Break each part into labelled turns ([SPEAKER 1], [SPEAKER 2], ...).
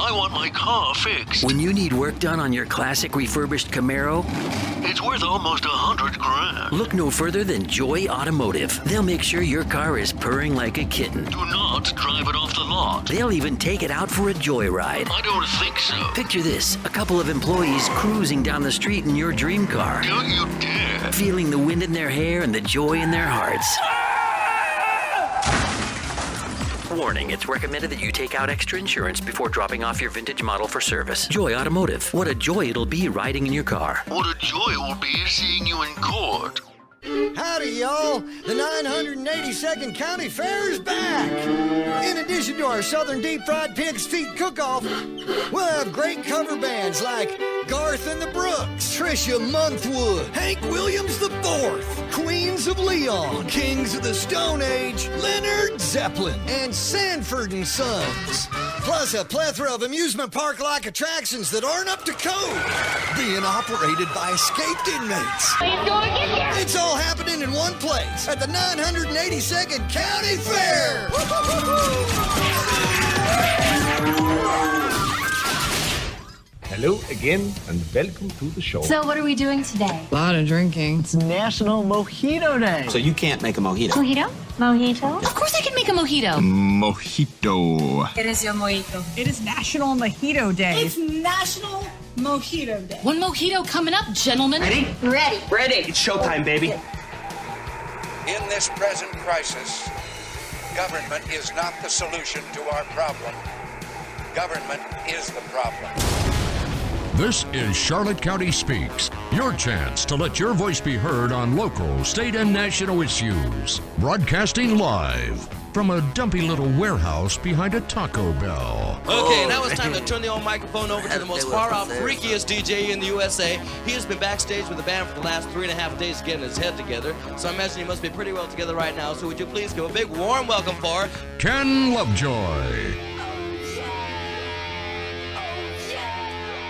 [SPEAKER 1] I want my car fixed.
[SPEAKER 2] When you need work done on your classic refurbished Camaro,
[SPEAKER 1] It's worth almost $100,000.
[SPEAKER 2] look no further than Joy Automotive. They'll make sure your car is purring like a kitten.
[SPEAKER 1] Do not drive it off the lot.
[SPEAKER 2] They'll even take it out for a joyride.
[SPEAKER 1] I don't think so.
[SPEAKER 2] Picture this, a couple of employees cruising down the street in your dream car,
[SPEAKER 1] Don't you dare.
[SPEAKER 2] feeling the wind in their hair and the joy in their hearts. Warning, it's recommended that you take out extra insurance before dropping off your vintage model for service. Joy Automotive. What a joy it'll be riding in your car.
[SPEAKER 1] What a joy it will be seeing you in court.
[SPEAKER 3] Howdy, y'all. The 982nd County Fair is back. In addition to our Southern Deep Fried Pig's Feet Cook-Off, we'll have great cover bands like Garth and the Brooks, Trisha Monthwood, Hank Williams IV, Queens of Leon, Kings of the Stone Age, Leonard Zeppelin, and Sanford and Sons. Plus a plethora of amusement park-like attractions that aren't up to code, being operated by escaped inmates. It's all happening in one place at the 982nd County Fair.
[SPEAKER 4] Hello again, and welcome to the show.
[SPEAKER 5] So what are we doing today?
[SPEAKER 6] A lot of drinking.
[SPEAKER 7] It's National Mojito Day.
[SPEAKER 8] So you can't make a mojito?
[SPEAKER 5] Mojito? Mojito?
[SPEAKER 6] Of course I can make a mojito.
[SPEAKER 4] Mojito.
[SPEAKER 5] It is your mojito.
[SPEAKER 6] It is National Mojito Day.
[SPEAKER 5] It's National Mojito Day.
[SPEAKER 6] One mojito coming up, gentlemen.
[SPEAKER 5] Ready?
[SPEAKER 8] It's showtime, baby.
[SPEAKER 9] In this present crisis, government is not the solution to our problem. Government is the problem.
[SPEAKER 10] This is Charlotte County Speaks, your chance to let your voice be heard on local, state, and national issues. Broadcasting live from a dumpy little warehouse behind a Taco Bell.
[SPEAKER 11] Okay, now it's time to turn the old microphone over to the most far-out, freakiest DJ in the USA. He has been backstage with the band for the last 3.5 days getting his head together, so I imagine he must be pretty well together right now. So would you please give a big warm welcome for
[SPEAKER 10] Ken Lovejoy.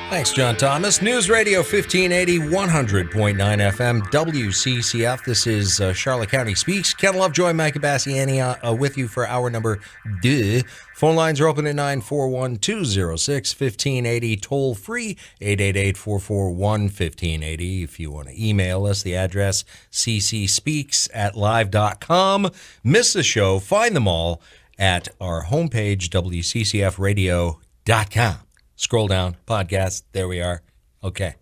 [SPEAKER 12] Thanks, John Thomas. News Radio 1580, 100.9 FM, WCCF. This is Charlotte County Speaks. Ken Lovejoy, Mike Imbasciani with you for hour number 2. Phone lines are open at 941-206-1580. Toll free, 888-441-1580. If you want to email us, the address ccspeaks@live.com. Miss the show, find them all at our homepage, WCCFradio.com. Scroll down, podcast, there we are. Okay,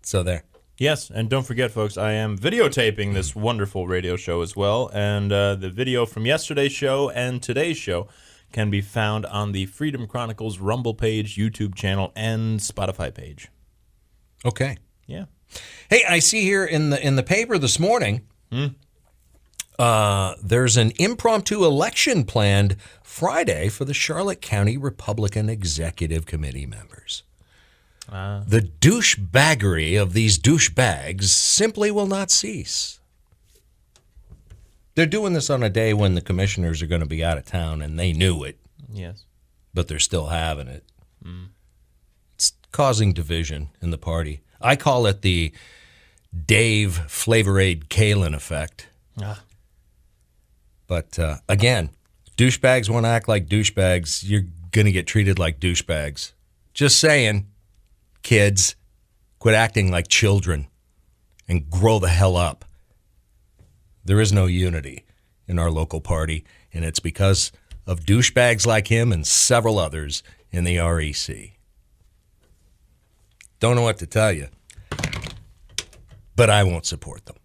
[SPEAKER 12] so there.
[SPEAKER 13] Yes, and don't forget, folks, I am videotaping this wonderful radio show as well, and the video from yesterday's show and today's show can be found on the Freedom Chronicles Rumble page, YouTube channel, and Spotify page.
[SPEAKER 12] Okay.
[SPEAKER 13] Yeah.
[SPEAKER 12] Hey, I see here in the paper this morning, there's an impromptu election planned Friday for the Charlotte County Republican Executive Committee members. The douchebaggery of these douchebags simply will not cease. They're doing this on a day when the commissioners are going to be out of town, and they knew it.
[SPEAKER 13] Yes.
[SPEAKER 12] But they're still having it. It's causing division in the party. I call it the Dave Flavor Aid Kalin effect. But again, douchebags want to act like douchebags. You're going to get treated like douchebags. Just saying, kids, quit acting like children and grow the hell up. There is no unity in our local party, and it's because of douchebags like him and several others in the REC. Don't know what to tell you, but I won't support them.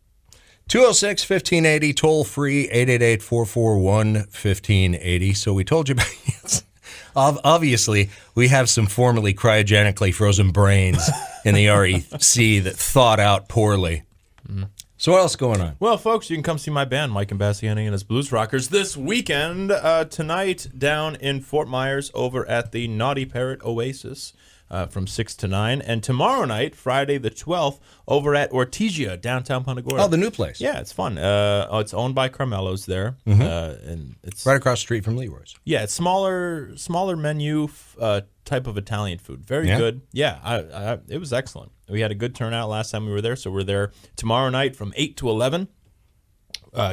[SPEAKER 12] 206-1580, toll free, 888-441-1580. So we told you about yes. Obviously, we have some formerly cryogenically frozen brains in the REC that thought out poorly. So what else is going on?
[SPEAKER 13] Well, folks, you can come see my band, Mike Imbasciani and his Blues Rockers, this weekend, tonight down in Fort Myers over at the Naughty Parrot Oasis. From 6 to 9, and tomorrow night, Friday the 12th, over at Ortesia, downtown Punta Gorda.
[SPEAKER 12] Oh, the new place.
[SPEAKER 13] Yeah, it's fun. It's owned by Carmelo's there, and it's
[SPEAKER 12] right across the street from Leroy's.
[SPEAKER 13] Yeah, it's smaller menu type of Italian food. Very good. Yeah, it was excellent. We had a good turnout last time we were there, so we're there tomorrow night from 8 to 11.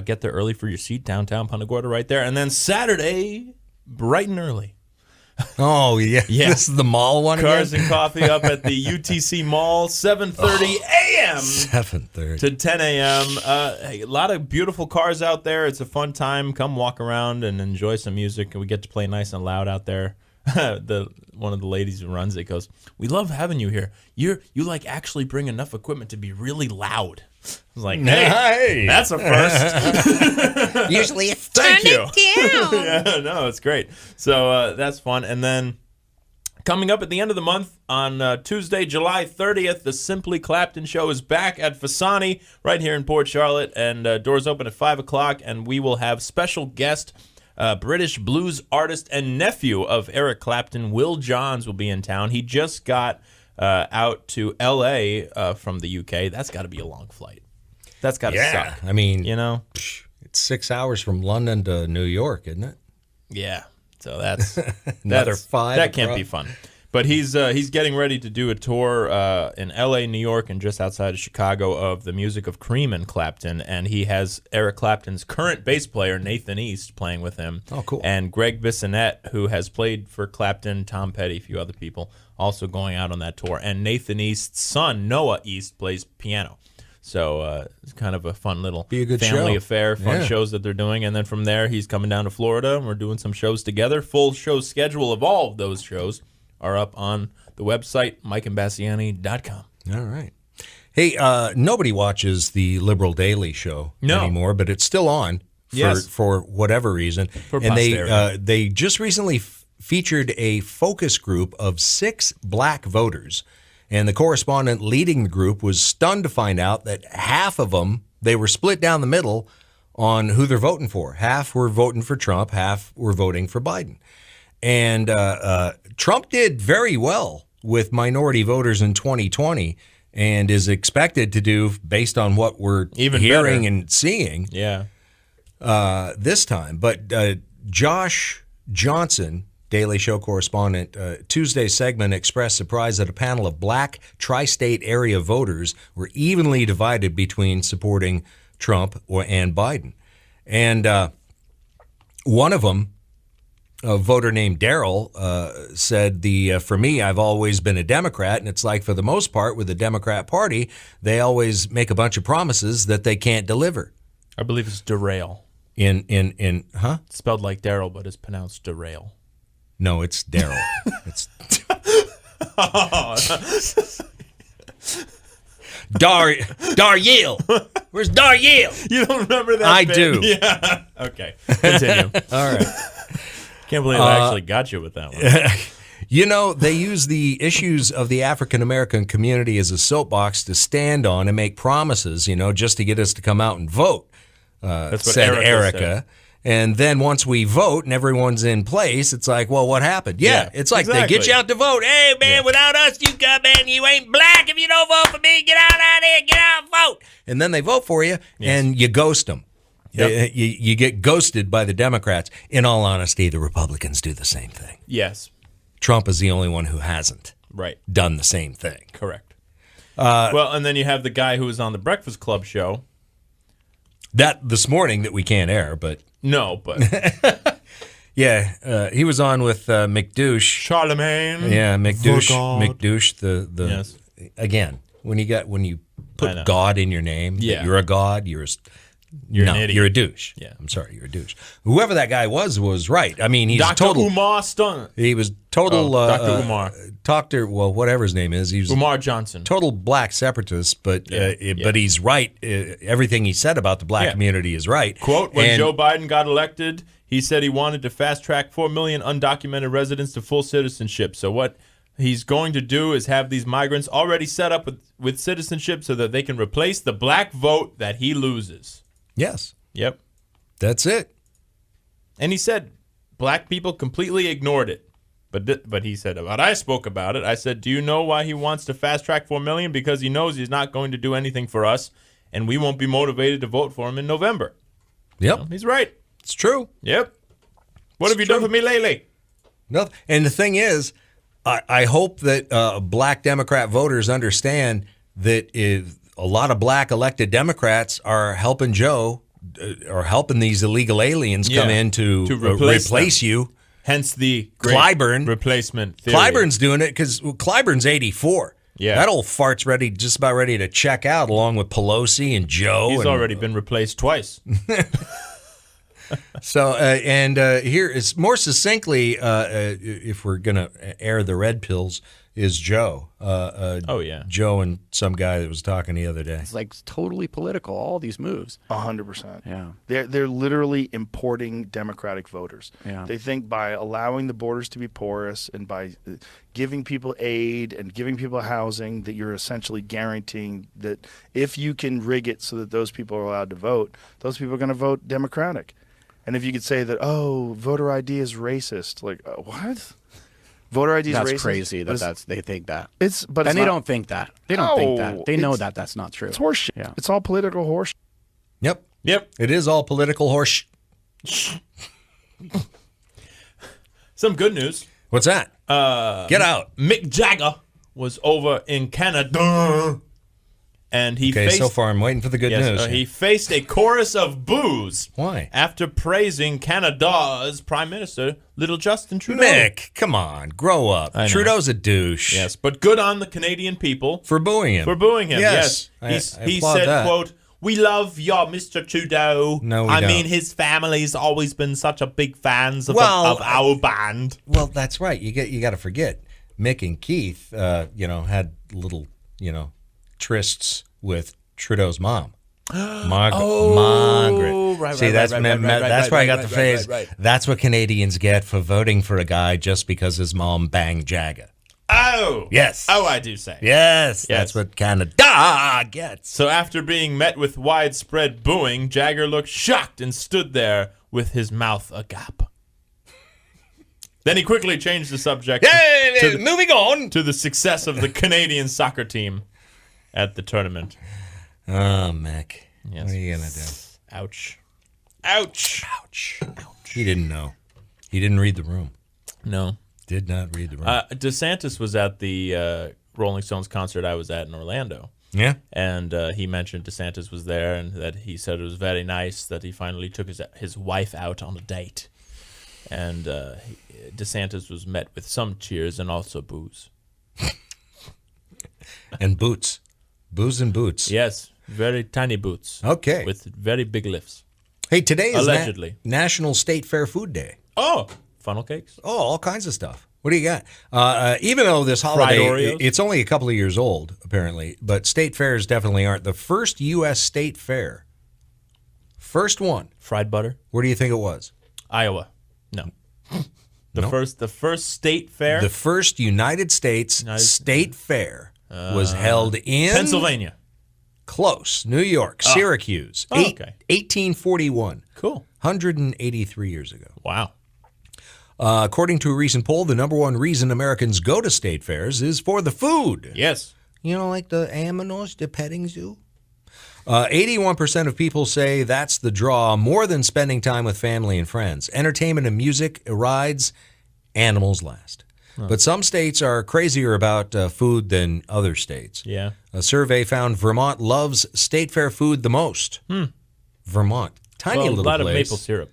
[SPEAKER 13] Get there early for your seat, downtown Punta Gorda right there, and then Saturday, bright and early,
[SPEAKER 12] Oh, yeah.
[SPEAKER 13] Yeah.
[SPEAKER 12] This is the mall one
[SPEAKER 13] Cars
[SPEAKER 12] again?
[SPEAKER 13] and coffee up at the UTC Mall, 7:30 a.m.
[SPEAKER 12] 7:30
[SPEAKER 13] to 10 a.m. Hey, a lot of beautiful cars out there. It's a fun time. Come walk around and enjoy some music. And we get to play nice and loud out there. One of the ladies who runs it goes, "We love having you here. You like actually bring enough equipment to be really loud." I was like, "Hey, that's a first."
[SPEAKER 12] Usually it's
[SPEAKER 13] Thank you.
[SPEAKER 6] it down.
[SPEAKER 13] Yeah, no, it's great. So that's fun. And then coming up at the end of the month on Tuesday, July 30th, the Simply Clapton Show is back at Fasani right here in Port Charlotte, and doors open at 5 o'clock, and we will have special guest British blues artist and nephew of Eric Clapton, Will Johns, will be in town. He just got out to L.A. From the UK. That's got to be a long flight. That's got to suck.
[SPEAKER 12] I mean,
[SPEAKER 13] it's
[SPEAKER 12] 6 hours from London to New York, isn't it?
[SPEAKER 13] Yeah. So that's
[SPEAKER 12] Another 5.
[SPEAKER 13] That can't be fun. But he's getting ready to do a tour in L.A., New York, and just outside of Chicago of the music of Cream and Clapton. And he has Eric Clapton's current bass player, Nathan East, playing with him.
[SPEAKER 12] Oh, cool.
[SPEAKER 13] And Greg Bissonette, who has played for Clapton, Tom Petty, a few other people, also going out on that tour. And Nathan East's son, Noah East, plays piano. So it's kind of a fun little family affair, fun shows that they're doing. And then from there, he's coming down to Florida, and we're doing some shows together. Full show schedule of all of those shows are up on the website, MikeImbasciani.com.
[SPEAKER 12] All right. Hey, nobody watches the Liberal Daily Show anymore, but it's still on for whatever reason. And they just recently featured a focus group of 6 black voters. And the correspondent leading the group was stunned to find out that half of them, they were split down the middle on who they're voting for. Half were voting for Trump, half were voting for Biden. And Trump did very well with minority voters in 2020 and is expected to do, based on what we're hearing and seeing, this time. But Josh Johnson, Daily Show correspondent, Tuesday's segment expressed surprise that a panel of black tri-state area voters were evenly divided between supporting Trump and Biden. And one of them, a voter named Daryl, said, for me, I've always been a Democrat, and it's like, for the most part, with the Democrat Party, they always make a bunch of promises that they can't deliver.
[SPEAKER 13] I believe it's derail.
[SPEAKER 12] It's
[SPEAKER 13] spelled like Daryl, but it's pronounced derail.
[SPEAKER 12] No, it's Daryl. It's Daryl. Where's Daryl?
[SPEAKER 13] You don't remember that?
[SPEAKER 12] I do.
[SPEAKER 13] Yeah. Okay. Continue.
[SPEAKER 12] All right.
[SPEAKER 13] Can't believe I actually got you with that one.
[SPEAKER 12] You know, they use the issues of the African American community as a soapbox to stand on and make promises, just to get us to come out and vote.
[SPEAKER 13] That's what
[SPEAKER 12] said
[SPEAKER 13] Erica
[SPEAKER 12] Erica. And then once we vote and everyone's in place, it's like, well, what happened? Yeah, it's like they get you out to vote. Hey, man, without us, you ain't black if you don't vote for me. Get out there, get out and vote. And then they vote for you, and you ghost them. Yep. You get ghosted by the Democrats. In all honesty, the Republicans do the same thing.
[SPEAKER 13] Yes.
[SPEAKER 12] Trump is the only one who hasn't done the same thing.
[SPEAKER 13] Correct. Well, and then you have the guy who was on the Breakfast Club show.
[SPEAKER 12] That this morning that we can't air, but...
[SPEAKER 13] No, but...
[SPEAKER 12] he was on with McDouche.
[SPEAKER 13] Charlemagne.
[SPEAKER 12] Yeah, McDouche, again, when you put God in your name, that you're a god, you're an idiot. You're a douche.
[SPEAKER 13] Yeah.
[SPEAKER 12] I'm sorry, you're a douche. Whoever that guy was right. I mean, he's
[SPEAKER 13] Dr.
[SPEAKER 12] total...
[SPEAKER 13] Umar Stun.
[SPEAKER 12] He was total...
[SPEAKER 13] Dr. Umar.
[SPEAKER 12] Whatever his name is. He was
[SPEAKER 13] Umar Johnson.
[SPEAKER 12] Total black separatist, but he's right. Everything he said about the black community is right.
[SPEAKER 13] Quote, when Joe Biden got elected, he said he wanted to fast-track 4 million undocumented residents to full citizenship. So what he's going to do is have these migrants already set up with citizenship so that they can replace the black vote that he loses.
[SPEAKER 12] Yes.
[SPEAKER 13] Yep.
[SPEAKER 12] That's it.
[SPEAKER 13] And he said black people completely ignored it. But he said, but I spoke about it. I said, do you know why he wants to fast-track 4 million? Because he knows he's not going to do anything for us, and we won't be motivated to vote for him in November.
[SPEAKER 12] Yep.
[SPEAKER 13] He's right.
[SPEAKER 12] It's true.
[SPEAKER 13] Yep. What have you done for me lately?
[SPEAKER 12] Nothing. And the thing is, I hope that black Democrat voters understand that a lot of black elected Democrats are helping Joe or helping these illegal aliens come in to replace you.
[SPEAKER 13] Hence the great
[SPEAKER 12] Clyburn
[SPEAKER 13] replacement theory.
[SPEAKER 12] Clyburn's doing it because Clyburn's 84.
[SPEAKER 13] Yeah.
[SPEAKER 12] That old fart's just about ready to check out, along with Pelosi and Joe.
[SPEAKER 13] He's already been replaced twice.
[SPEAKER 12] So, here is more succinctly, if we're going to air the red pills, is Joe. Joe and some guy that was talking the other day.
[SPEAKER 14] It's like totally political, all these moves.
[SPEAKER 15] 100%.
[SPEAKER 14] Yeah.
[SPEAKER 15] They're literally importing Democratic voters.
[SPEAKER 14] Yeah.
[SPEAKER 15] They think by allowing the borders to be porous and by giving people aid and giving people housing that you're essentially guaranteeing that if you can rig it so that those people are allowed to vote, those people are going to vote Democratic. And if you could say that, voter ID is racist, like, what? Voter ID is racist?
[SPEAKER 14] That's crazy they think that.
[SPEAKER 15] But
[SPEAKER 14] they don't think that. They don't think that. They know that that's not true.
[SPEAKER 15] It's horseshit.
[SPEAKER 14] Yeah.
[SPEAKER 15] It's all political horseshit.
[SPEAKER 12] Yep. It is all political horse.
[SPEAKER 13] Some good news.
[SPEAKER 12] What's that? Get out.
[SPEAKER 13] Mick Jagger was over in Canada. And he faced,
[SPEAKER 12] so far I'm waiting for the good news.
[SPEAKER 13] He faced a chorus of boos.
[SPEAKER 12] Why?
[SPEAKER 13] After praising Canada's Prime Minister, little Justin Trudeau.
[SPEAKER 12] Mick, come on, grow up. Trudeau's a douche.
[SPEAKER 13] Yes, but good on the Canadian people.
[SPEAKER 12] For booing him.
[SPEAKER 13] Yes.
[SPEAKER 12] I
[SPEAKER 13] he
[SPEAKER 12] applaud
[SPEAKER 13] said,
[SPEAKER 12] that.
[SPEAKER 13] quote, "We love your Mr. Trudeau.
[SPEAKER 12] No, we
[SPEAKER 13] I
[SPEAKER 12] don't.
[SPEAKER 13] mean, his family's always been such a big fans of our band."
[SPEAKER 12] Well, that's right. You got to forget, Mick and Keith, had little, trysts with Trudeau's mom. Margaret.
[SPEAKER 13] Right.
[SPEAKER 12] See, that's where I got the phrase.
[SPEAKER 13] Right.
[SPEAKER 12] That's what Canadians get for voting for a guy just because his mom banged Jagger.
[SPEAKER 13] Oh.
[SPEAKER 12] Yes.
[SPEAKER 13] Oh, I do say.
[SPEAKER 12] Yes. That's what Canada gets.
[SPEAKER 13] So after being met with widespread booing, Jagger looked shocked and stood there with his mouth agape. Then he quickly changed the subject.
[SPEAKER 12] Moving on
[SPEAKER 13] to the success of the Canadian soccer team at the tournament.
[SPEAKER 12] Oh, Mick.
[SPEAKER 13] Yes.
[SPEAKER 12] What are you going to do?
[SPEAKER 13] Ouch.
[SPEAKER 12] He didn't know. He didn't read the room.
[SPEAKER 13] No.
[SPEAKER 12] Did not read the room.
[SPEAKER 13] DeSantis was at the Rolling Stones concert I was at in Orlando.
[SPEAKER 12] Yeah.
[SPEAKER 13] And he mentioned DeSantis was there and that he said it was very nice that he finally took his wife out on a date. And DeSantis was met with some cheers and also boos.
[SPEAKER 12] And boots. Boos and boots.
[SPEAKER 13] Yes, very tiny boots.
[SPEAKER 12] Okay.
[SPEAKER 13] With very big lifts.
[SPEAKER 12] Hey, today is
[SPEAKER 13] allegedly
[SPEAKER 12] National State Fair Food Day.
[SPEAKER 13] Oh, funnel cakes.
[SPEAKER 12] Oh, all kinds of stuff. What do you got? Even though this holiday, it's only a couple of years old, apparently, but state fairs definitely aren't. The first U.S. state fair, first one.
[SPEAKER 13] Fried butter.
[SPEAKER 12] Where do you think it was?
[SPEAKER 13] Iowa. No. The first state fair?
[SPEAKER 12] The first United States state fair was held in
[SPEAKER 13] Pennsylvania.
[SPEAKER 12] Close. New York, Syracuse. 1841.
[SPEAKER 13] Cool.
[SPEAKER 12] 183 years ago.
[SPEAKER 13] Wow.
[SPEAKER 12] According to a recent poll, the number one reason Americans go to state fairs is for the food.
[SPEAKER 13] Yes.
[SPEAKER 12] Like the animals, the petting zoo. 81% of people say that's the draw, more than spending time with family and friends. Entertainment and music, rides, animals last. But some states are crazier about food than other states.
[SPEAKER 13] Yeah.
[SPEAKER 12] A survey found Vermont loves state fair food the most. Vermont, tiny little place.
[SPEAKER 13] A lot of maple syrup.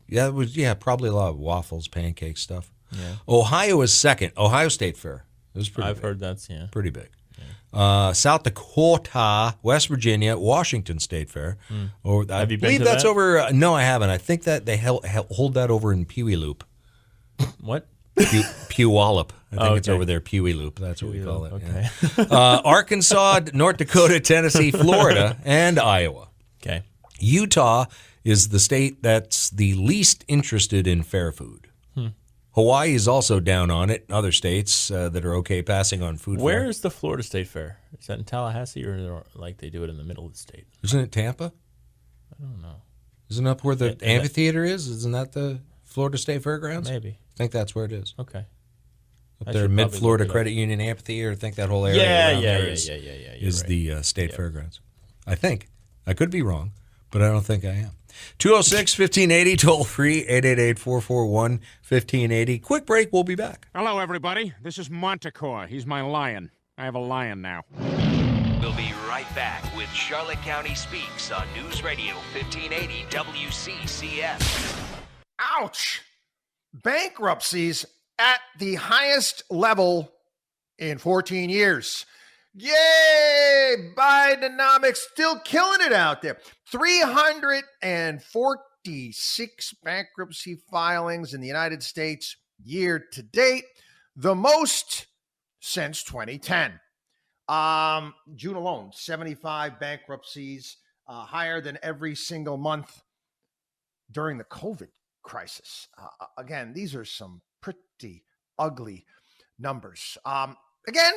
[SPEAKER 12] Yeah, probably a lot of waffles, pancake stuff.
[SPEAKER 13] Yeah.
[SPEAKER 12] Ohio is second. Ohio State Fair. It was pretty.
[SPEAKER 13] I've heard that's
[SPEAKER 12] pretty big. Yeah. South Dakota, West Virginia, Washington State Fair.
[SPEAKER 13] Have you been
[SPEAKER 12] believe
[SPEAKER 13] to
[SPEAKER 12] that's
[SPEAKER 13] that?
[SPEAKER 12] over. No, I haven't. I think that they hold that over in Puyallup.
[SPEAKER 13] What?
[SPEAKER 12] Puyallup. I think it's over there, Puyallup. That's what we call it. Okay. Yeah. Arkansas, North Dakota, Tennessee, Florida, and Iowa.
[SPEAKER 13] Okay.
[SPEAKER 12] Utah is the state that's the least interested in fair food. Hawaii is also down on it. Other states that are okay passing on food.
[SPEAKER 13] Where
[SPEAKER 12] fair.
[SPEAKER 13] is the Florida State Fair? Is that in Tallahassee or like they do it in the middle of the state?
[SPEAKER 12] Isn't it Tampa?
[SPEAKER 13] I don't know.
[SPEAKER 12] Isn't up where the amphitheater is? Isn't that the Florida State Fairgrounds?
[SPEAKER 13] Maybe.
[SPEAKER 12] I think that's where it is.
[SPEAKER 13] Okay.
[SPEAKER 12] Up there, Mid-Florida Credit Union Amphitheater. I think that whole area is the State Fairgrounds. I think. I could be wrong, but I don't think I am. 206-1580, toll free, 888-441-1580. Quick break, we'll be back.
[SPEAKER 16] Hello, everybody. This is Montecore. He's my lion. I have a lion now.
[SPEAKER 17] We'll be right back with Charlotte County Speaks on News Radio 1580 WCCS.
[SPEAKER 16] Ouch!
[SPEAKER 18] bankruptcies at the highest level in 14 years. Yay! Bidenomics still killing it out there. 346 bankruptcy filings in the United States year to date, the most since 2010. June alone, 75 bankruptcies, higher than every single month during the COVID crisis. Again, these are some pretty ugly numbers. Again,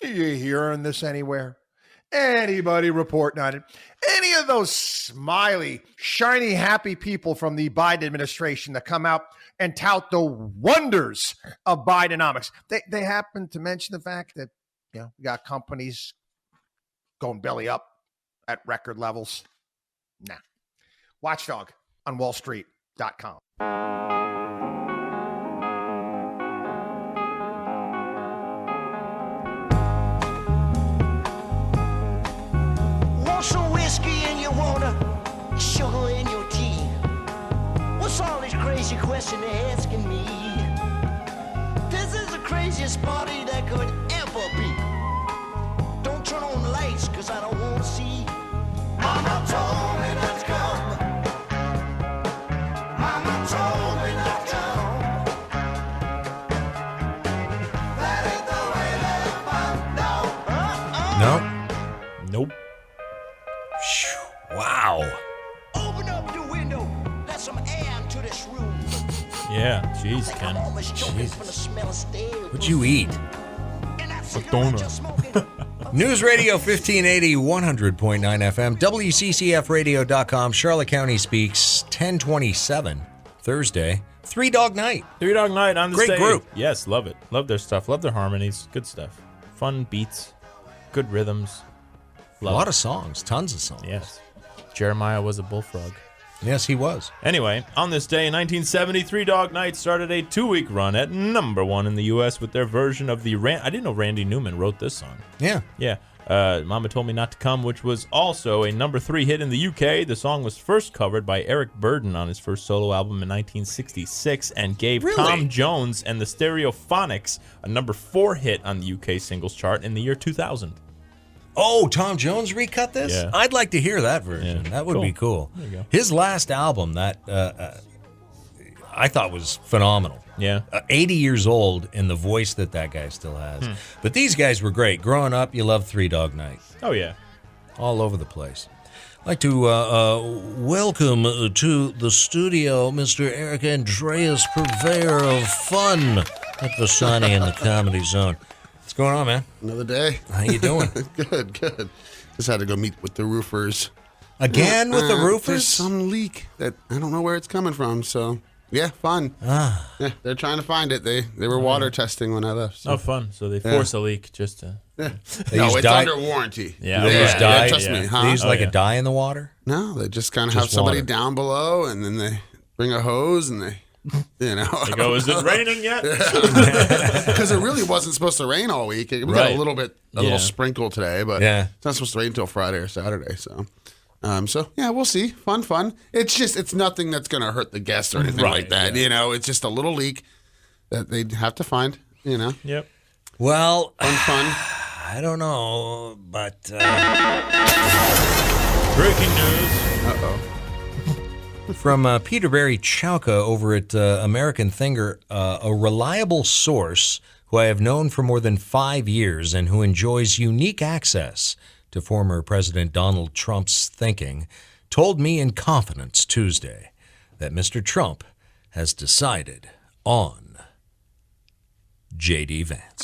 [SPEAKER 18] are you hearing this anywhere? Anybody reporting on it? Any of those smiley, shiny, happy people from the Biden administration that come out and tout the wonders of Bidenomics? They happen to mention the fact that, you know, we got companies going belly up at record levels. Nah. Watchdog on wallstreet.com.
[SPEAKER 19] Want some whiskey in your water, sugar in your tea? What's all this crazy question they're asking me? This is the craziest party that could ever be. Don't turn on the lights, cause I don't want to see. Mama told me not to come. Mama told me not to come. That ain't the way that I found out.
[SPEAKER 12] No. Nope. Wow.
[SPEAKER 19] Open up the window, let some air into this room.
[SPEAKER 13] Yeah, jeez, Ken.
[SPEAKER 12] What'd you eat?
[SPEAKER 13] A donut.
[SPEAKER 12] News Radio 1580, 100.9 FM, WCCFradio.com, Charlotte County Speaks, 1027, Thursday, Three Dog Night.
[SPEAKER 13] Three Dog Night on the
[SPEAKER 12] Great
[SPEAKER 13] stage.
[SPEAKER 12] group.
[SPEAKER 13] Yes, love it. Love their stuff. Love their harmonies. Good stuff. Fun beats. Good rhythms.
[SPEAKER 12] A lot of songs. Tons of songs.
[SPEAKER 13] Yes. Jeremiah was a bullfrog.
[SPEAKER 12] Yes, he was.
[SPEAKER 13] Anyway, on this day in 1970, Three Dog Night started a 2-week run at #1 in the U.S. with their version of the I didn't know Randy Newman wrote this song.
[SPEAKER 12] Yeah.
[SPEAKER 13] Yeah. Mama Told Me Not to Come, which was also a #3 hit in the UK. The song was first covered by Eric Burdon on his first solo album in 1966 and gave Tom Jones and the Stereophonics a #4 hit on the UK singles chart in the year 2000.
[SPEAKER 12] Oh, Tom Jones recut this?
[SPEAKER 13] Yeah.
[SPEAKER 12] I'd like to hear that version.
[SPEAKER 13] Yeah.
[SPEAKER 12] That would be cool.
[SPEAKER 13] There you go.
[SPEAKER 12] His last album, that I thought was phenomenal.
[SPEAKER 13] Yeah.
[SPEAKER 12] 80 years old, and the voice that guy still has. But these guys were great. Growing up, you loved Three Dog Night.
[SPEAKER 13] Oh, yeah.
[SPEAKER 12] All over the place. I'd like to welcome to the studio Mr. Eric Andreas, purveyor of fun at Vasani in the Comedy Zone. What's going on, man?
[SPEAKER 20] Another day.
[SPEAKER 12] How you doing?
[SPEAKER 20] Good. Just had to go meet with the roofers.
[SPEAKER 12] Again with the roofers?
[SPEAKER 20] There's some leak that I don't know where it's coming from, so yeah, fun. Yeah, they're trying to find it. They were water testing when I left. So.
[SPEAKER 13] Oh, fun. So they force a leak just to...
[SPEAKER 20] Yeah. No, it's under warranty.
[SPEAKER 13] Yeah.
[SPEAKER 12] They use dye?
[SPEAKER 20] Trust me. Huh?
[SPEAKER 12] They use a dye in the water?
[SPEAKER 20] No, they just kind of have somebody
[SPEAKER 12] water.
[SPEAKER 20] down below, and then they bring a hose, and they... You know,
[SPEAKER 13] they go, is it raining yet?
[SPEAKER 20] Because it really wasn't supposed to rain all week. We got a little sprinkle today, but it's not supposed to rain until Friday or Saturday. So yeah, we'll see. Fun. It's nothing that's going to hurt the guests or anything like that. Yeah. You know, it's just a little leak that they'd have to find. You know.
[SPEAKER 13] Yep.
[SPEAKER 12] Well,
[SPEAKER 20] fun.
[SPEAKER 12] I don't know, but
[SPEAKER 13] breaking news.
[SPEAKER 12] From Peterberry Chowka over at American Thinger, a reliable source who I have known for more than 5 years and who enjoys unique access to former President Donald Trump's thinking, told me in confidence Tuesday that Mr. Trump has decided on J.D. Vance.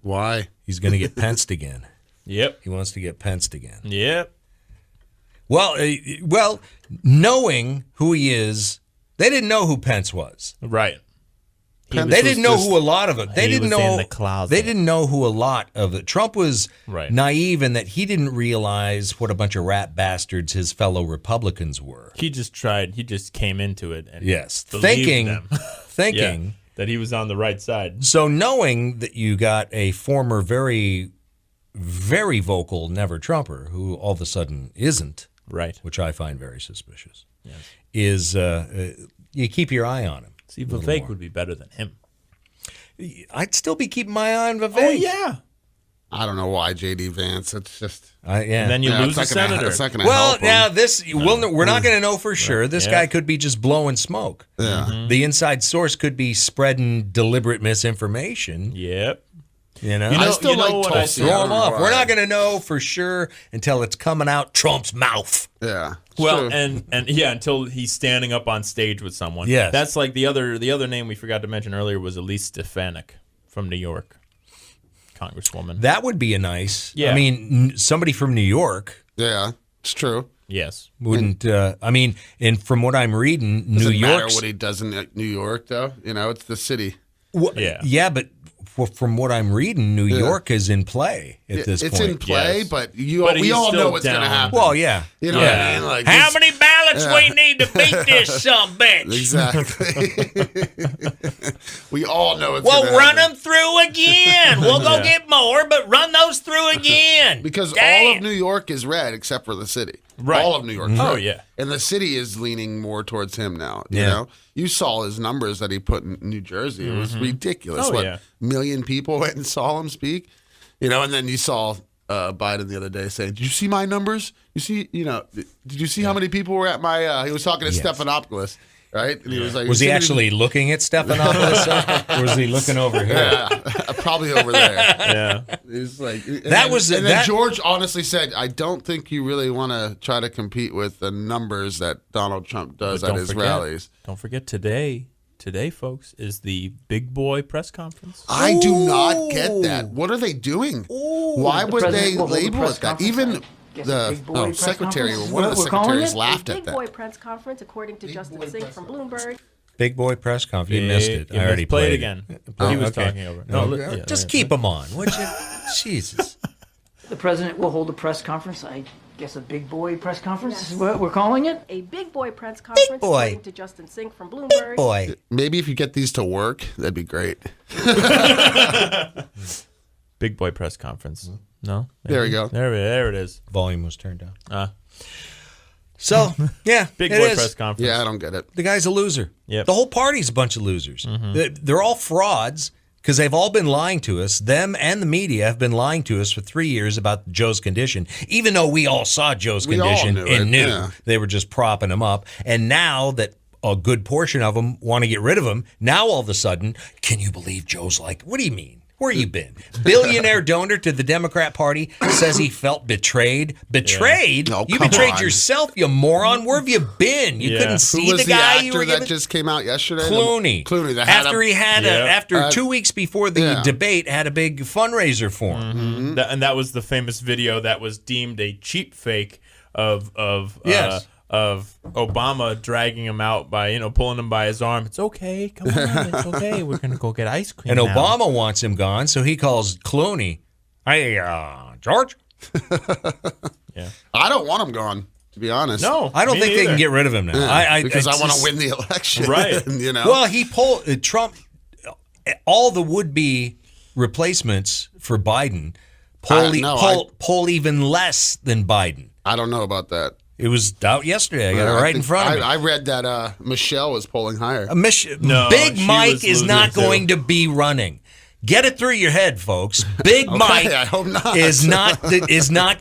[SPEAKER 20] Why?
[SPEAKER 12] He's going to get penced again.
[SPEAKER 13] Yep.
[SPEAKER 12] He wants to get penced again.
[SPEAKER 13] Yep.
[SPEAKER 12] Well, knowing who he is, they didn't know who Pence was.
[SPEAKER 13] Right.
[SPEAKER 12] They didn't know who a lot of it. They didn't know.
[SPEAKER 13] In the closet.
[SPEAKER 12] They didn't know who a lot of it. Trump was
[SPEAKER 13] right.
[SPEAKER 12] naive in that he didn't realize what a bunch of rat bastards his fellow Republicans were.
[SPEAKER 13] He just came into it and
[SPEAKER 12] thinking
[SPEAKER 13] that he was on the right side.
[SPEAKER 12] So knowing that you got a former very, very vocal never Trumper who all of a sudden isn't.
[SPEAKER 13] Right.
[SPEAKER 12] Which I find very suspicious. is you keep your eye on him.
[SPEAKER 13] See, Vivek would be better than him.
[SPEAKER 12] I'd still be keeping my eye on Vivek.
[SPEAKER 13] Oh, yeah.
[SPEAKER 20] I don't know why J.D. Vance. It's just
[SPEAKER 13] And then you lose a senator.
[SPEAKER 20] It's not gonna
[SPEAKER 12] Well,
[SPEAKER 20] help him.
[SPEAKER 12] now we're not going to know for sure. This guy could be just blowing smoke.
[SPEAKER 20] Yeah.
[SPEAKER 12] The inside source could be spreading deliberate misinformation.
[SPEAKER 13] Yep.
[SPEAKER 12] You know,
[SPEAKER 20] I still like
[SPEAKER 12] what
[SPEAKER 20] Tulsi.
[SPEAKER 12] throw him off.
[SPEAKER 20] Right.
[SPEAKER 12] We're not going to know for sure until it's coming out Trump's mouth.
[SPEAKER 20] Yeah.
[SPEAKER 13] Well,
[SPEAKER 20] True.
[SPEAKER 13] and until he's standing up on stage with someone.
[SPEAKER 12] Yes.
[SPEAKER 13] That's like the other name we forgot to mention earlier was Elise Stefanik from New York, Congresswoman.
[SPEAKER 12] That would be a nice.
[SPEAKER 13] Yeah.
[SPEAKER 12] I mean, somebody from New York.
[SPEAKER 20] Yeah, it's true.
[SPEAKER 13] Yes.
[SPEAKER 12] Wouldn't. I mean, and from what I'm reading,
[SPEAKER 20] Doesn't
[SPEAKER 12] New
[SPEAKER 20] matter
[SPEAKER 12] York.
[SPEAKER 20] what he does in New York, though. You know, it's the city.
[SPEAKER 12] Yeah, but from what I'm reading, New York is in play at this point.
[SPEAKER 20] It's in play, but we
[SPEAKER 13] he's
[SPEAKER 20] all
[SPEAKER 13] still
[SPEAKER 20] know what's going to
[SPEAKER 13] down.
[SPEAKER 20] happen.
[SPEAKER 12] Well, yeah.
[SPEAKER 20] You know what I mean? Like,
[SPEAKER 12] How
[SPEAKER 20] this-
[SPEAKER 12] many ballots we need to beat this sumbitch?
[SPEAKER 20] Exactly. We all know it's
[SPEAKER 12] We'll
[SPEAKER 20] gonna
[SPEAKER 12] run
[SPEAKER 20] happen.
[SPEAKER 12] them through again. We'll go
[SPEAKER 20] Yeah.
[SPEAKER 12] get more, but run those through again.
[SPEAKER 20] Because
[SPEAKER 12] Damn.
[SPEAKER 20] all of New York is red except for the city.
[SPEAKER 13] Right.
[SPEAKER 20] All of New York.
[SPEAKER 13] Oh,
[SPEAKER 20] red.
[SPEAKER 13] yeah.
[SPEAKER 20] And the city is leaning more towards him now. You
[SPEAKER 12] Yeah.
[SPEAKER 20] know, you saw his numbers that he put in New Jersey. It was ridiculous.
[SPEAKER 13] Oh,
[SPEAKER 20] what,
[SPEAKER 13] yeah.
[SPEAKER 20] million people went and saw him speak? You know, and then you saw Biden the other day saying, "Did you see my numbers? You see, did you see how many people were at my?" He was talking to Stephanopoulos, right? And he was like,
[SPEAKER 12] Was he actually looking at Stephanopoulos, or was he looking over here?
[SPEAKER 20] Yeah, probably over there.
[SPEAKER 13] Yeah.
[SPEAKER 20] He's like
[SPEAKER 12] And
[SPEAKER 20] then George honestly said, "I don't think you really want to try to compete with the numbers that Donald Trump does
[SPEAKER 13] But
[SPEAKER 20] at his rallies."
[SPEAKER 13] Don't forget today, folks, is the big boy press conference.
[SPEAKER 20] I do not get that. What are they doing? Why would they label it that? Even the secretary, or one of the secretaries, laughed at
[SPEAKER 21] Big
[SPEAKER 20] that.
[SPEAKER 21] boy press conference, according to Justin Singh from Bloomberg.
[SPEAKER 12] Big boy press conference. You missed it.
[SPEAKER 13] You
[SPEAKER 12] I already
[SPEAKER 13] play
[SPEAKER 12] played
[SPEAKER 13] it again.
[SPEAKER 12] Oh,
[SPEAKER 13] He was
[SPEAKER 12] okay.
[SPEAKER 13] talking over.
[SPEAKER 12] No,
[SPEAKER 13] No,
[SPEAKER 12] just keep him on, would you? Jesus.
[SPEAKER 7] The president will hold a press conference. I guess a big boy press conference is what we're calling it.
[SPEAKER 21] A big boy press conference,
[SPEAKER 12] boy.
[SPEAKER 21] according to Justin Singh from Bloomberg.
[SPEAKER 12] Boy.
[SPEAKER 20] Maybe if you get these to work, that'd be great.
[SPEAKER 13] Big boy press conference. No?
[SPEAKER 20] There we go.
[SPEAKER 13] There it is.
[SPEAKER 12] Volume was turned down.
[SPEAKER 13] So,
[SPEAKER 12] yeah,
[SPEAKER 13] big
[SPEAKER 12] it
[SPEAKER 13] boy
[SPEAKER 12] is.
[SPEAKER 13] press conference.
[SPEAKER 20] Yeah, I don't get it.
[SPEAKER 12] The guy's a loser.
[SPEAKER 13] Yep.
[SPEAKER 12] The whole party's a bunch of losers. They're all frauds because they've all been lying to us. Them and the media have been lying to us for 3 years about Joe's condition, even though we all saw Joe's
[SPEAKER 20] We all
[SPEAKER 12] condition
[SPEAKER 20] knew
[SPEAKER 12] and
[SPEAKER 20] it,
[SPEAKER 12] knew
[SPEAKER 20] yeah.
[SPEAKER 12] they were just propping him up. And now that a good portion of them want to get rid of him, now all of a sudden, can you believe Joe's like, what do you mean? Where you been? Billionaire donor to the Democrat Party says he felt betrayed. Betrayed?
[SPEAKER 20] Oh,
[SPEAKER 12] You
[SPEAKER 20] come
[SPEAKER 12] betrayed
[SPEAKER 20] on.
[SPEAKER 12] yourself, you moron. Where have you been? You
[SPEAKER 13] Yeah.
[SPEAKER 12] couldn't
[SPEAKER 20] Who
[SPEAKER 12] see
[SPEAKER 20] was
[SPEAKER 12] the guy you
[SPEAKER 20] actor
[SPEAKER 12] were
[SPEAKER 20] that
[SPEAKER 12] giving?
[SPEAKER 20] just came out yesterday?
[SPEAKER 12] Clooney.
[SPEAKER 20] Clooney. That
[SPEAKER 12] After he had
[SPEAKER 13] Yeah.
[SPEAKER 12] 2 weeks before the
[SPEAKER 20] Yeah.
[SPEAKER 12] debate, had a big fundraiser for him.
[SPEAKER 13] And that was the famous video that was deemed a cheap fake of
[SPEAKER 12] Yes.
[SPEAKER 13] of Obama dragging him out by pulling him by his arm. It's okay, come on, it's okay. We're gonna go get ice cream.
[SPEAKER 12] And
[SPEAKER 13] now.
[SPEAKER 12] Obama wants him gone, so he calls Clooney. Hey, George?
[SPEAKER 13] Yeah.
[SPEAKER 20] I don't want him gone, to be honest.
[SPEAKER 13] No,
[SPEAKER 12] I don't
[SPEAKER 13] me
[SPEAKER 12] think they
[SPEAKER 13] neither.
[SPEAKER 12] can get rid of him now.
[SPEAKER 20] Yeah, because I
[SPEAKER 12] it's
[SPEAKER 20] want to
[SPEAKER 12] just-
[SPEAKER 20] win the election.
[SPEAKER 13] Right.
[SPEAKER 20] You know?
[SPEAKER 12] Well, he pulled Trump. All the would-be replacements for Biden poll even less than Biden.
[SPEAKER 20] I don't know about that.
[SPEAKER 12] It was out yesterday. I got it right in front of me.
[SPEAKER 20] I read that Michelle was polling higher.
[SPEAKER 13] No,
[SPEAKER 12] Big
[SPEAKER 13] she
[SPEAKER 12] Mike
[SPEAKER 13] was
[SPEAKER 12] is
[SPEAKER 13] losing
[SPEAKER 12] not
[SPEAKER 13] too.
[SPEAKER 12] going to be running. Get it through your head, folks. Big
[SPEAKER 20] Okay,
[SPEAKER 12] Mike
[SPEAKER 20] I hope not.
[SPEAKER 12] is not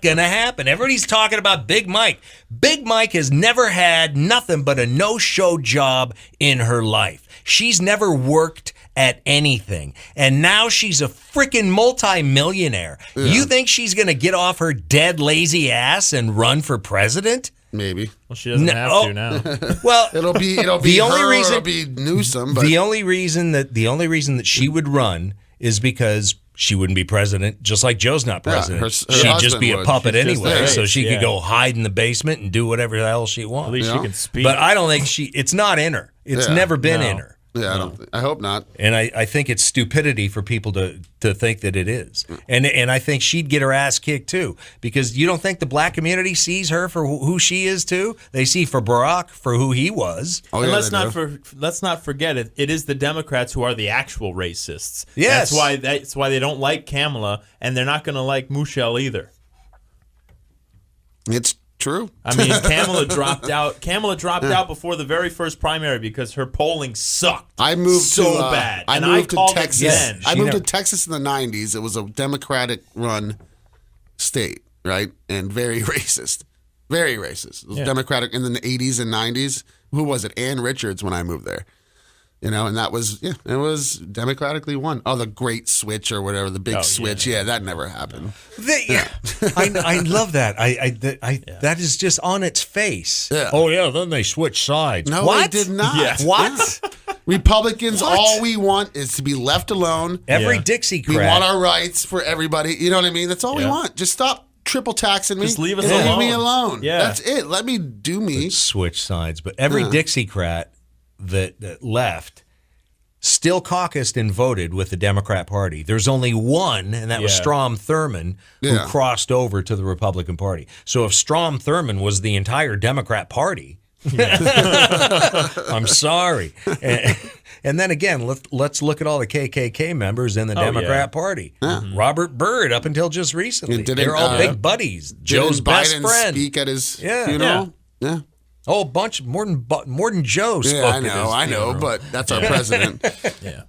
[SPEAKER 12] going to happen. Everybody's talking about Big Mike. Big Mike has never had nothing but a no-show job in her life. She's never worked at anything. And now she's a freaking multi-millionaire.
[SPEAKER 20] Yeah.
[SPEAKER 12] You think she's going to get off her dead lazy ass and run for president?
[SPEAKER 20] Maybe.
[SPEAKER 13] Well, she doesn't have to now.
[SPEAKER 12] Well,
[SPEAKER 20] it'll be
[SPEAKER 12] the only
[SPEAKER 20] her,
[SPEAKER 12] reason
[SPEAKER 20] or it'll be Newsom. But
[SPEAKER 12] the only reason that she would run is because she wouldn't be president, just like Joe's not
[SPEAKER 20] Yeah,
[SPEAKER 12] president.
[SPEAKER 20] her
[SPEAKER 12] She'd just
[SPEAKER 20] husband
[SPEAKER 12] be a
[SPEAKER 20] would.
[SPEAKER 12] puppet
[SPEAKER 13] She's just
[SPEAKER 12] anyway,
[SPEAKER 13] the
[SPEAKER 12] so
[SPEAKER 13] face,
[SPEAKER 12] she
[SPEAKER 13] yeah.
[SPEAKER 12] could go hide in the basement and do whatever the hell she wants.
[SPEAKER 13] At least
[SPEAKER 20] You
[SPEAKER 13] she
[SPEAKER 20] know?
[SPEAKER 13] can speak.
[SPEAKER 12] But I don't think it's not in her. It's
[SPEAKER 20] Yeah.
[SPEAKER 12] never been
[SPEAKER 13] No.
[SPEAKER 12] in her.
[SPEAKER 20] yeah, I hope not.
[SPEAKER 12] And I think it's stupidity for people to think that it is. And I think she'd get her ass kicked too. Because you don't think the black community sees her for who she is too? They see for Barack for who he was.
[SPEAKER 20] Oh,
[SPEAKER 13] And
[SPEAKER 20] yeah,
[SPEAKER 13] let's
[SPEAKER 20] they do.
[SPEAKER 13] let's not forget it. It is the Democrats who are the actual racists.
[SPEAKER 12] Yes.
[SPEAKER 13] That's why they don't like Kamala, and they're not going to like Michelle either.
[SPEAKER 20] It's True.
[SPEAKER 13] I mean, Kamala dropped out. Kamala dropped out before the very first primary because her polling sucked.
[SPEAKER 20] I moved
[SPEAKER 13] so
[SPEAKER 20] to,
[SPEAKER 13] bad.
[SPEAKER 20] I
[SPEAKER 13] and
[SPEAKER 20] moved
[SPEAKER 13] called
[SPEAKER 20] to Texas.
[SPEAKER 13] it then.
[SPEAKER 20] I moved to Texas in the 90s. It was a Democratic-run state, right? And very racist. Very racist. It was Democratic in the 80s and 90s. Who was it? Ann Richards when I moved there. You know, and that was, it was democratically won. Oh, the great switch or whatever, the big switch. Yeah, that never happened.
[SPEAKER 12] I love that. That is just on its face.
[SPEAKER 20] Yeah.
[SPEAKER 12] Oh, yeah, then they switch sides.
[SPEAKER 20] No,
[SPEAKER 12] what?
[SPEAKER 20] they did not.
[SPEAKER 12] Yeah. What?
[SPEAKER 20] Republicans, all we want is to be left alone.
[SPEAKER 12] Every Dixiecrat.
[SPEAKER 20] We want our rights for everybody. You know what I mean? That's all we want. Just stop triple taxing me.
[SPEAKER 13] Just leave us
[SPEAKER 20] and
[SPEAKER 13] alone.
[SPEAKER 20] Leave me alone.
[SPEAKER 13] Yeah.
[SPEAKER 20] That's it. Let me do me.
[SPEAKER 12] Switch sides. But every Dixiecrat that left still caucused and voted with the Democrat Party. There's only one, and that was Strom Thurmond, who crossed over to the Republican Party. So if Strom Thurmond was the entire Democrat Party, I'm sorry. And then again, let's look at all the KKK members in the Democrat Party. Robert Byrd, up until just recently, they're all big buddies. Joe's best
[SPEAKER 20] Biden
[SPEAKER 12] friend.
[SPEAKER 20] Speak at his funeral. Yeah.
[SPEAKER 12] Oh, a bunch more than Joe spoke.
[SPEAKER 20] Yeah, I know, but that's our president.
[SPEAKER 13] Yeah.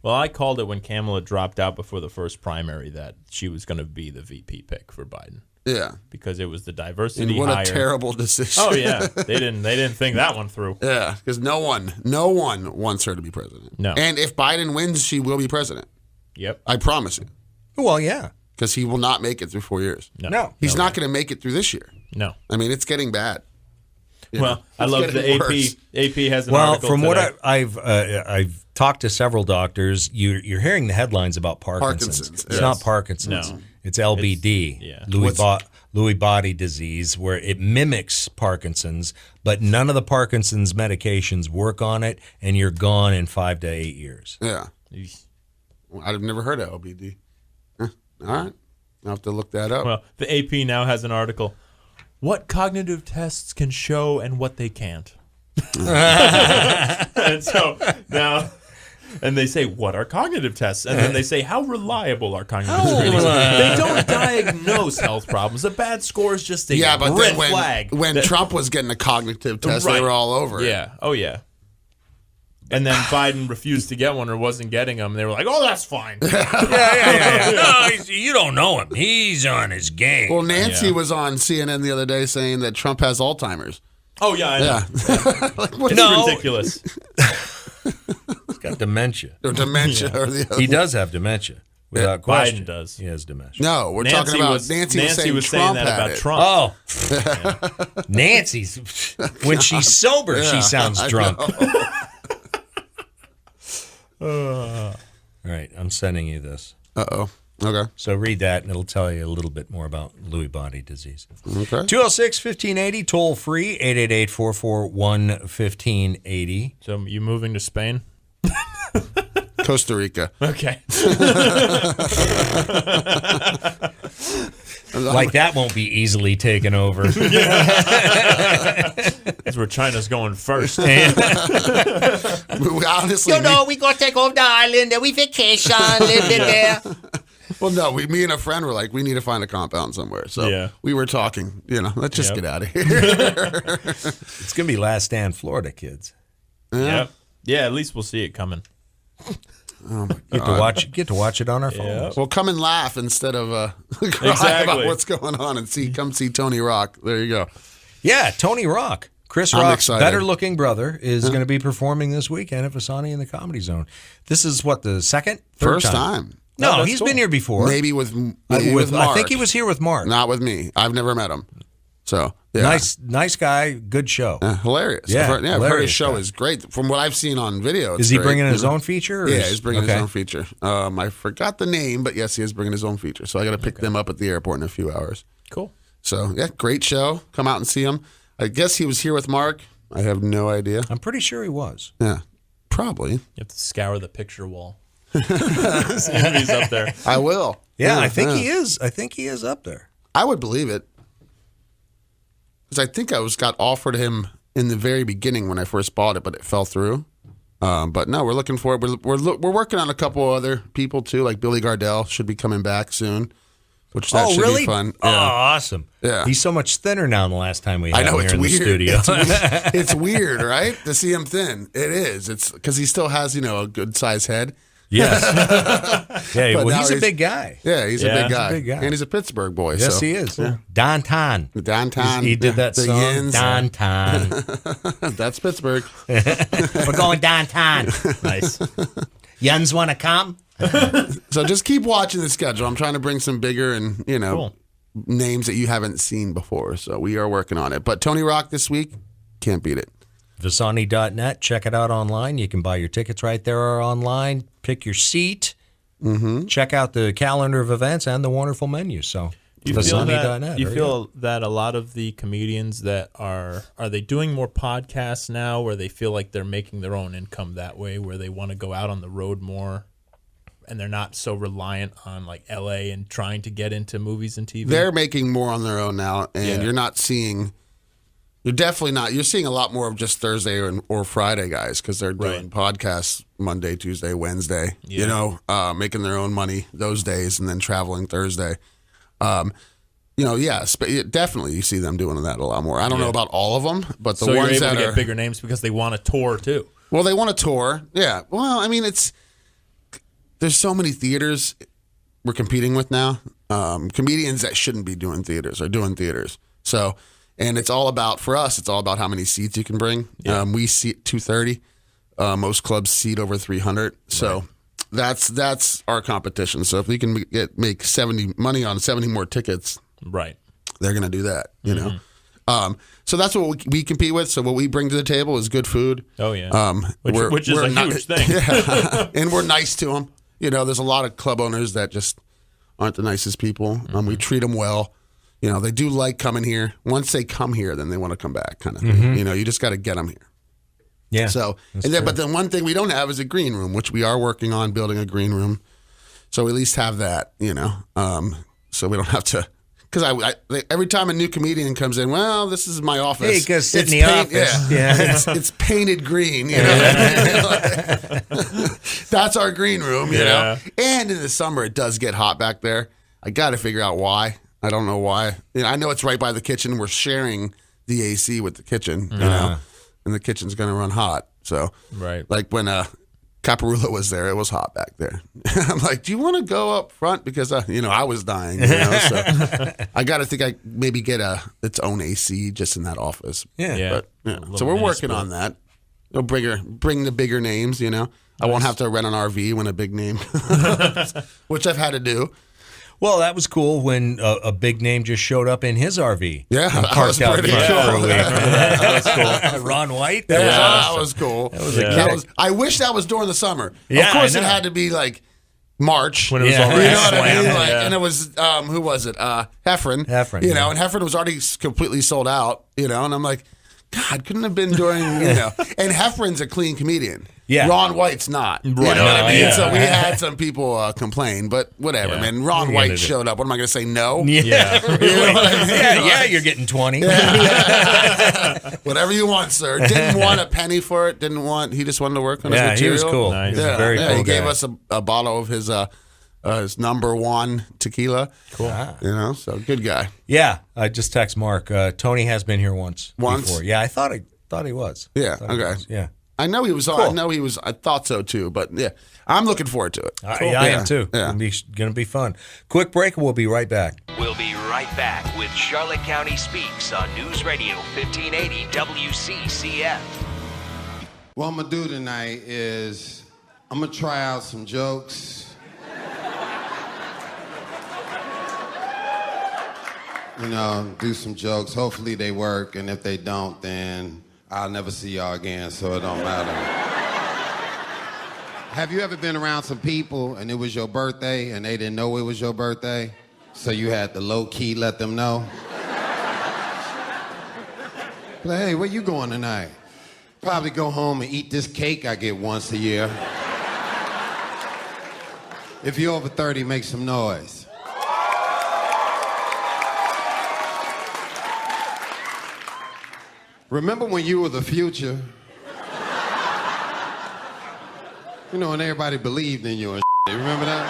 [SPEAKER 13] Well, I called it when Kamala dropped out before the first primary that she was going to be the VP pick for Biden.
[SPEAKER 20] Yeah,
[SPEAKER 13] because it was the diversity.
[SPEAKER 20] And what
[SPEAKER 13] hire.
[SPEAKER 20] a terrible decision.
[SPEAKER 13] Oh yeah, they didn't think that one through.
[SPEAKER 20] Yeah, because no one wants her to be president.
[SPEAKER 13] No,
[SPEAKER 20] and if Biden wins, she will be president.
[SPEAKER 13] Yep,
[SPEAKER 20] I promise you.
[SPEAKER 12] Well, yeah,
[SPEAKER 20] because he will not make it through 4 years.
[SPEAKER 12] No,
[SPEAKER 20] he's not going to make it through this year.
[SPEAKER 13] No,
[SPEAKER 20] I mean it's getting bad.
[SPEAKER 13] Well, I love the AP. AP has an article
[SPEAKER 12] from
[SPEAKER 13] today.
[SPEAKER 12] what I've talked to several doctors, you're hearing the headlines about Parkinson's. It's not Parkinson's.
[SPEAKER 13] No.
[SPEAKER 12] It's LBD, Lewy body disease, where it mimics Parkinson's, but none of the Parkinson's medications work on it, and you're gone in 5 to 8 years.
[SPEAKER 20] Yeah. Well, I've never heard of LBD. All right. I'll have to look that up.
[SPEAKER 13] Well, the AP now has an article. What cognitive tests can show and what they can't. And so now, and they say, what are cognitive tests? And then they say, how reliable are cognitive screenings? They don't diagnose health problems. A bad score is just a
[SPEAKER 20] but
[SPEAKER 13] red
[SPEAKER 20] then
[SPEAKER 13] flag.
[SPEAKER 20] When Trump was getting a cognitive test, they were all over it.
[SPEAKER 13] Yeah. Oh, yeah. And then Biden refused to get one or wasn't getting them. They were like, oh, that's fine.
[SPEAKER 12] Yeah. No, you don't know him. He's on his game.
[SPEAKER 20] Well, Nancy was on CNN the other day saying that Trump has Alzheimer's.
[SPEAKER 13] Oh, yeah, I know.
[SPEAKER 20] Yeah.
[SPEAKER 13] It's ridiculous.
[SPEAKER 12] He's got dementia.
[SPEAKER 20] Or dementia. Or the other
[SPEAKER 12] he does have dementia. Without question.
[SPEAKER 13] Biden does.
[SPEAKER 12] He has dementia.
[SPEAKER 20] No, we're talking about Nancy was saying
[SPEAKER 13] that
[SPEAKER 20] Trump
[SPEAKER 13] about
[SPEAKER 20] had
[SPEAKER 13] Trump.
[SPEAKER 12] Oh. Nancy's, when she's sober, she sounds drunk. All right, I'm sending you this.
[SPEAKER 20] Uh-oh. Okay.
[SPEAKER 12] So read that, and it'll tell you a little bit more about Lewy body disease.
[SPEAKER 20] Okay.
[SPEAKER 12] 206-1580, toll free, 888-441-1580.
[SPEAKER 13] So you moving to Spain?
[SPEAKER 20] Costa Rica.
[SPEAKER 13] Okay.
[SPEAKER 12] Like that won't be easily taken over.
[SPEAKER 13] That's where China's going first.
[SPEAKER 20] Honestly,
[SPEAKER 12] we go take over the island and we vacation, live in there.
[SPEAKER 20] Well, no, me and a friend were like, we need to find a compound somewhere. So we were talking, let's just get out of here.
[SPEAKER 12] It's going to be Last Stand Florida, kids.
[SPEAKER 20] Yeah.
[SPEAKER 13] Yeah, at least we'll see it coming.
[SPEAKER 20] Oh my God.
[SPEAKER 12] Get to watch it on our phones.
[SPEAKER 20] Yep. Well, come and laugh instead of cry about what's going on and come see Tony Rock. There you go.
[SPEAKER 12] Yeah, Tony Rock. Chris
[SPEAKER 20] I'm
[SPEAKER 12] Rock's
[SPEAKER 20] excited.
[SPEAKER 12] better-looking brother is going to be performing this weekend at Imbasciani in the Comedy Zone. This is what, the third time? No, he's been here before.
[SPEAKER 20] Maybe with Mark.
[SPEAKER 12] I think he was here with Mark.
[SPEAKER 20] Not with me. I've never met him. So yeah.
[SPEAKER 12] Nice guy, good show.
[SPEAKER 20] Hilarious.
[SPEAKER 12] Yeah,
[SPEAKER 20] I've heard his show is great. From what I've seen on video, it's
[SPEAKER 12] is he
[SPEAKER 20] great.
[SPEAKER 12] bringing his own feature? Or
[SPEAKER 20] he's bringing his own feature. I forgot the name, but yes, he is bringing his own feature. So I got to pick them up at the airport in a few hours.
[SPEAKER 13] Cool.
[SPEAKER 20] So yeah, great show. Come out and see him. I guess he was here with Mark. I have no idea.
[SPEAKER 12] I'm pretty sure he was.
[SPEAKER 20] Yeah, probably.
[SPEAKER 13] You have to scour the picture wall. See if he's up there.
[SPEAKER 20] I will.
[SPEAKER 12] Yeah, I think he is. I think he is up there.
[SPEAKER 20] I would believe it. Because I think got offered him in the very beginning when I first bought it, but it fell through. But no, we're looking for it. We're working on a couple other people too, like Billy Gardell should be coming back soon. which that should
[SPEAKER 12] really?
[SPEAKER 20] be fun.
[SPEAKER 12] Oh, awesome.
[SPEAKER 20] Yeah.
[SPEAKER 12] He's so much thinner now than the last time we had
[SPEAKER 20] I know,
[SPEAKER 12] him
[SPEAKER 20] it's
[SPEAKER 12] here in the
[SPEAKER 20] weird.
[SPEAKER 12] studio.
[SPEAKER 20] It's weird, right? To see him thin. It is. It's because he still has, a good sized head.
[SPEAKER 12] Yes. Yeah,
[SPEAKER 20] But
[SPEAKER 12] well,
[SPEAKER 20] now
[SPEAKER 12] he's a big guy.
[SPEAKER 20] Yeah, he's a big guy.
[SPEAKER 12] He's a big guy.
[SPEAKER 20] And he's a Pittsburgh boy.
[SPEAKER 12] Yes,
[SPEAKER 20] so.
[SPEAKER 12] he is.
[SPEAKER 20] Yeah.
[SPEAKER 12] Downtown.
[SPEAKER 20] Downtown.
[SPEAKER 12] He did that
[SPEAKER 20] the
[SPEAKER 12] song.
[SPEAKER 20] Yins.
[SPEAKER 12] Downtown.
[SPEAKER 20] That's Pittsburgh.
[SPEAKER 12] We're going downtown. Nice. Yens want to come?
[SPEAKER 20] So just keep watching the schedule. I'm trying to bring some bigger and,
[SPEAKER 12] Cool.
[SPEAKER 20] names that you haven't seen before. So we are working on it. But Tony Rock this week, can't beat it.
[SPEAKER 12] Visani.net. Check it out online. You can buy your tickets right there or online. Pick your seat.
[SPEAKER 20] Mm-hmm.
[SPEAKER 12] Check out the calendar of events and the wonderful menu. So
[SPEAKER 13] Do you feel
[SPEAKER 12] Visani.net.
[SPEAKER 13] you feel that a lot of the comedians that are they doing more podcasts now where they feel like they're making their own income that way, where they want to go out on the road more and they're not so reliant on like LA and trying to get into movies and TV?
[SPEAKER 20] They're making more on their own now, and
[SPEAKER 13] Yeah.
[SPEAKER 20] you're definitely not. You're seeing a lot more of just Thursday or Friday guys because they're doing podcasts Monday, Tuesday, Wednesday. Making their own money those days and then traveling Thursday. Definitely you see them doing that a lot more. I don't know about all of them, but the
[SPEAKER 13] so
[SPEAKER 20] ones
[SPEAKER 13] you're able
[SPEAKER 20] that
[SPEAKER 13] to
[SPEAKER 20] are
[SPEAKER 13] get bigger names because they want to tour too.
[SPEAKER 20] Well, they want to tour. Yeah. Well, I mean, there's so many theaters we're competing with now. Comedians that shouldn't be doing theaters are doing theaters. So. And it's all about, for us, it's all about how many seats you can bring.
[SPEAKER 13] Yeah.
[SPEAKER 20] We seat 230. Most clubs seat over 300. So that's our competition. So if we can make money on 70 more tickets,
[SPEAKER 13] right,
[SPEAKER 20] they're going to do that, you know. So that's what we compete with. So what we bring to the table is good food.
[SPEAKER 13] Oh, yeah. Which is a huge thing.
[SPEAKER 20] Yeah. And we're nice to them. There's a lot of club owners that just aren't the nicest people. We treat them well. They do like coming here. Once they come here, then they want to come back, kind of thing. You just got to get them here.
[SPEAKER 12] Yeah.
[SPEAKER 20] So, but then one thing we don't have is a green room, which we are working on building a green room. So we at least have that, so we don't have to. Because I every time a new comedian comes in, well, this is my office.
[SPEAKER 12] Hey, go sit in the office.
[SPEAKER 20] Yeah. It's painted green, That's our green room, you know. And in the summer, it does get hot back there. I got to figure out why. I don't know why. I know it's right by the kitchen. We're sharing the AC with the kitchen, and the kitchen's going to run hot. So, like when Caparulo was there, it was hot back there. I'm like, do you want to go up front? Because, I was dying. So I got to think I maybe get its own AC just in that office.
[SPEAKER 12] Yeah.
[SPEAKER 20] But, so we're working on that. We'll bring the bigger names, I won't have to rent an RV when a big name, which I've had to do.
[SPEAKER 12] Well, that was cool when a big name just showed up in his RV.
[SPEAKER 20] Yeah,
[SPEAKER 12] and parked out
[SPEAKER 20] pretty
[SPEAKER 12] front
[SPEAKER 20] cool.
[SPEAKER 12] for a week.
[SPEAKER 20] That
[SPEAKER 12] was cool. Ron White?
[SPEAKER 20] That was cool.
[SPEAKER 12] That was
[SPEAKER 20] I wish that was during the summer.
[SPEAKER 12] Yeah,
[SPEAKER 20] of course,
[SPEAKER 12] I
[SPEAKER 20] it
[SPEAKER 12] know.
[SPEAKER 20] had to be like March.
[SPEAKER 13] When it was already
[SPEAKER 20] you know what I mean?
[SPEAKER 13] slammed,
[SPEAKER 20] Like,
[SPEAKER 13] yeah.
[SPEAKER 20] And it was, who was it? Heffron.
[SPEAKER 12] Heffron,
[SPEAKER 20] and
[SPEAKER 12] yeah.
[SPEAKER 20] Heffron was already completely sold out, and I'm like, God, couldn't have been during, And Heffron's a clean comedian.
[SPEAKER 12] Yeah.
[SPEAKER 20] Ron White's not. You know
[SPEAKER 12] Right.
[SPEAKER 20] what I mean?
[SPEAKER 12] Yeah.
[SPEAKER 20] So we had some people complain, but whatever,
[SPEAKER 12] Yeah.
[SPEAKER 20] man. Ron
[SPEAKER 12] You're
[SPEAKER 20] White
[SPEAKER 12] gonna do-
[SPEAKER 20] showed up. What am I going to say? No?
[SPEAKER 12] Yeah.
[SPEAKER 20] You know what I mean?
[SPEAKER 12] yeah, you're getting 20.
[SPEAKER 20] Whatever you want, sir. Didn't want a penny for it. He just wanted to work on his
[SPEAKER 12] Yeah,
[SPEAKER 20] material.
[SPEAKER 12] he was cool.
[SPEAKER 13] Nice.
[SPEAKER 12] He was a very cool
[SPEAKER 20] He gave
[SPEAKER 12] guy.
[SPEAKER 20] us a bottle of his number one tequila.
[SPEAKER 13] Cool.
[SPEAKER 20] So good guy.
[SPEAKER 12] Yeah, I just text Mark. Tony has been here once before. Yeah, I thought he was.
[SPEAKER 20] Yeah.
[SPEAKER 12] Thought he
[SPEAKER 20] Okay.
[SPEAKER 12] was. Yeah.
[SPEAKER 20] I know he was.
[SPEAKER 12] Cool.
[SPEAKER 20] I know he was. I thought so too. But yeah, I'm looking forward to it.
[SPEAKER 12] I am too.
[SPEAKER 20] Yeah.
[SPEAKER 12] Gonna be fun. Quick break. We'll be right back.
[SPEAKER 17] We'll be right back with Charlotte County Speaks on News Radio 1580 WCCF.
[SPEAKER 2] What I'm gonna do tonight is I'm gonna try out some jokes. Do some jokes. Hopefully they work, and if they don't, then I'll never see y'all again, so it don't matter. Have you ever been around some people and it was your birthday and they didn't know it was your birthday? So you had to low-key let them know? Like, hey, where you going tonight? Probably go home and eat this cake I get once a year. If you're over 30, make some noise. Remember when you were the future? And everybody believed in you and shit. You remember that?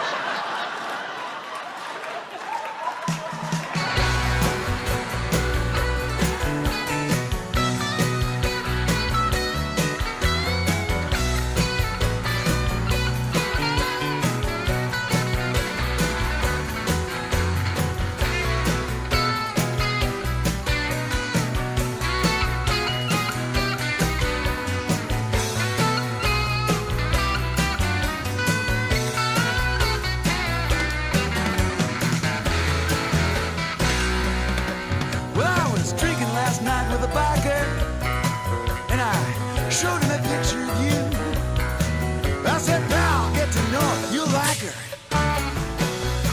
[SPEAKER 1] get to know her, you like her.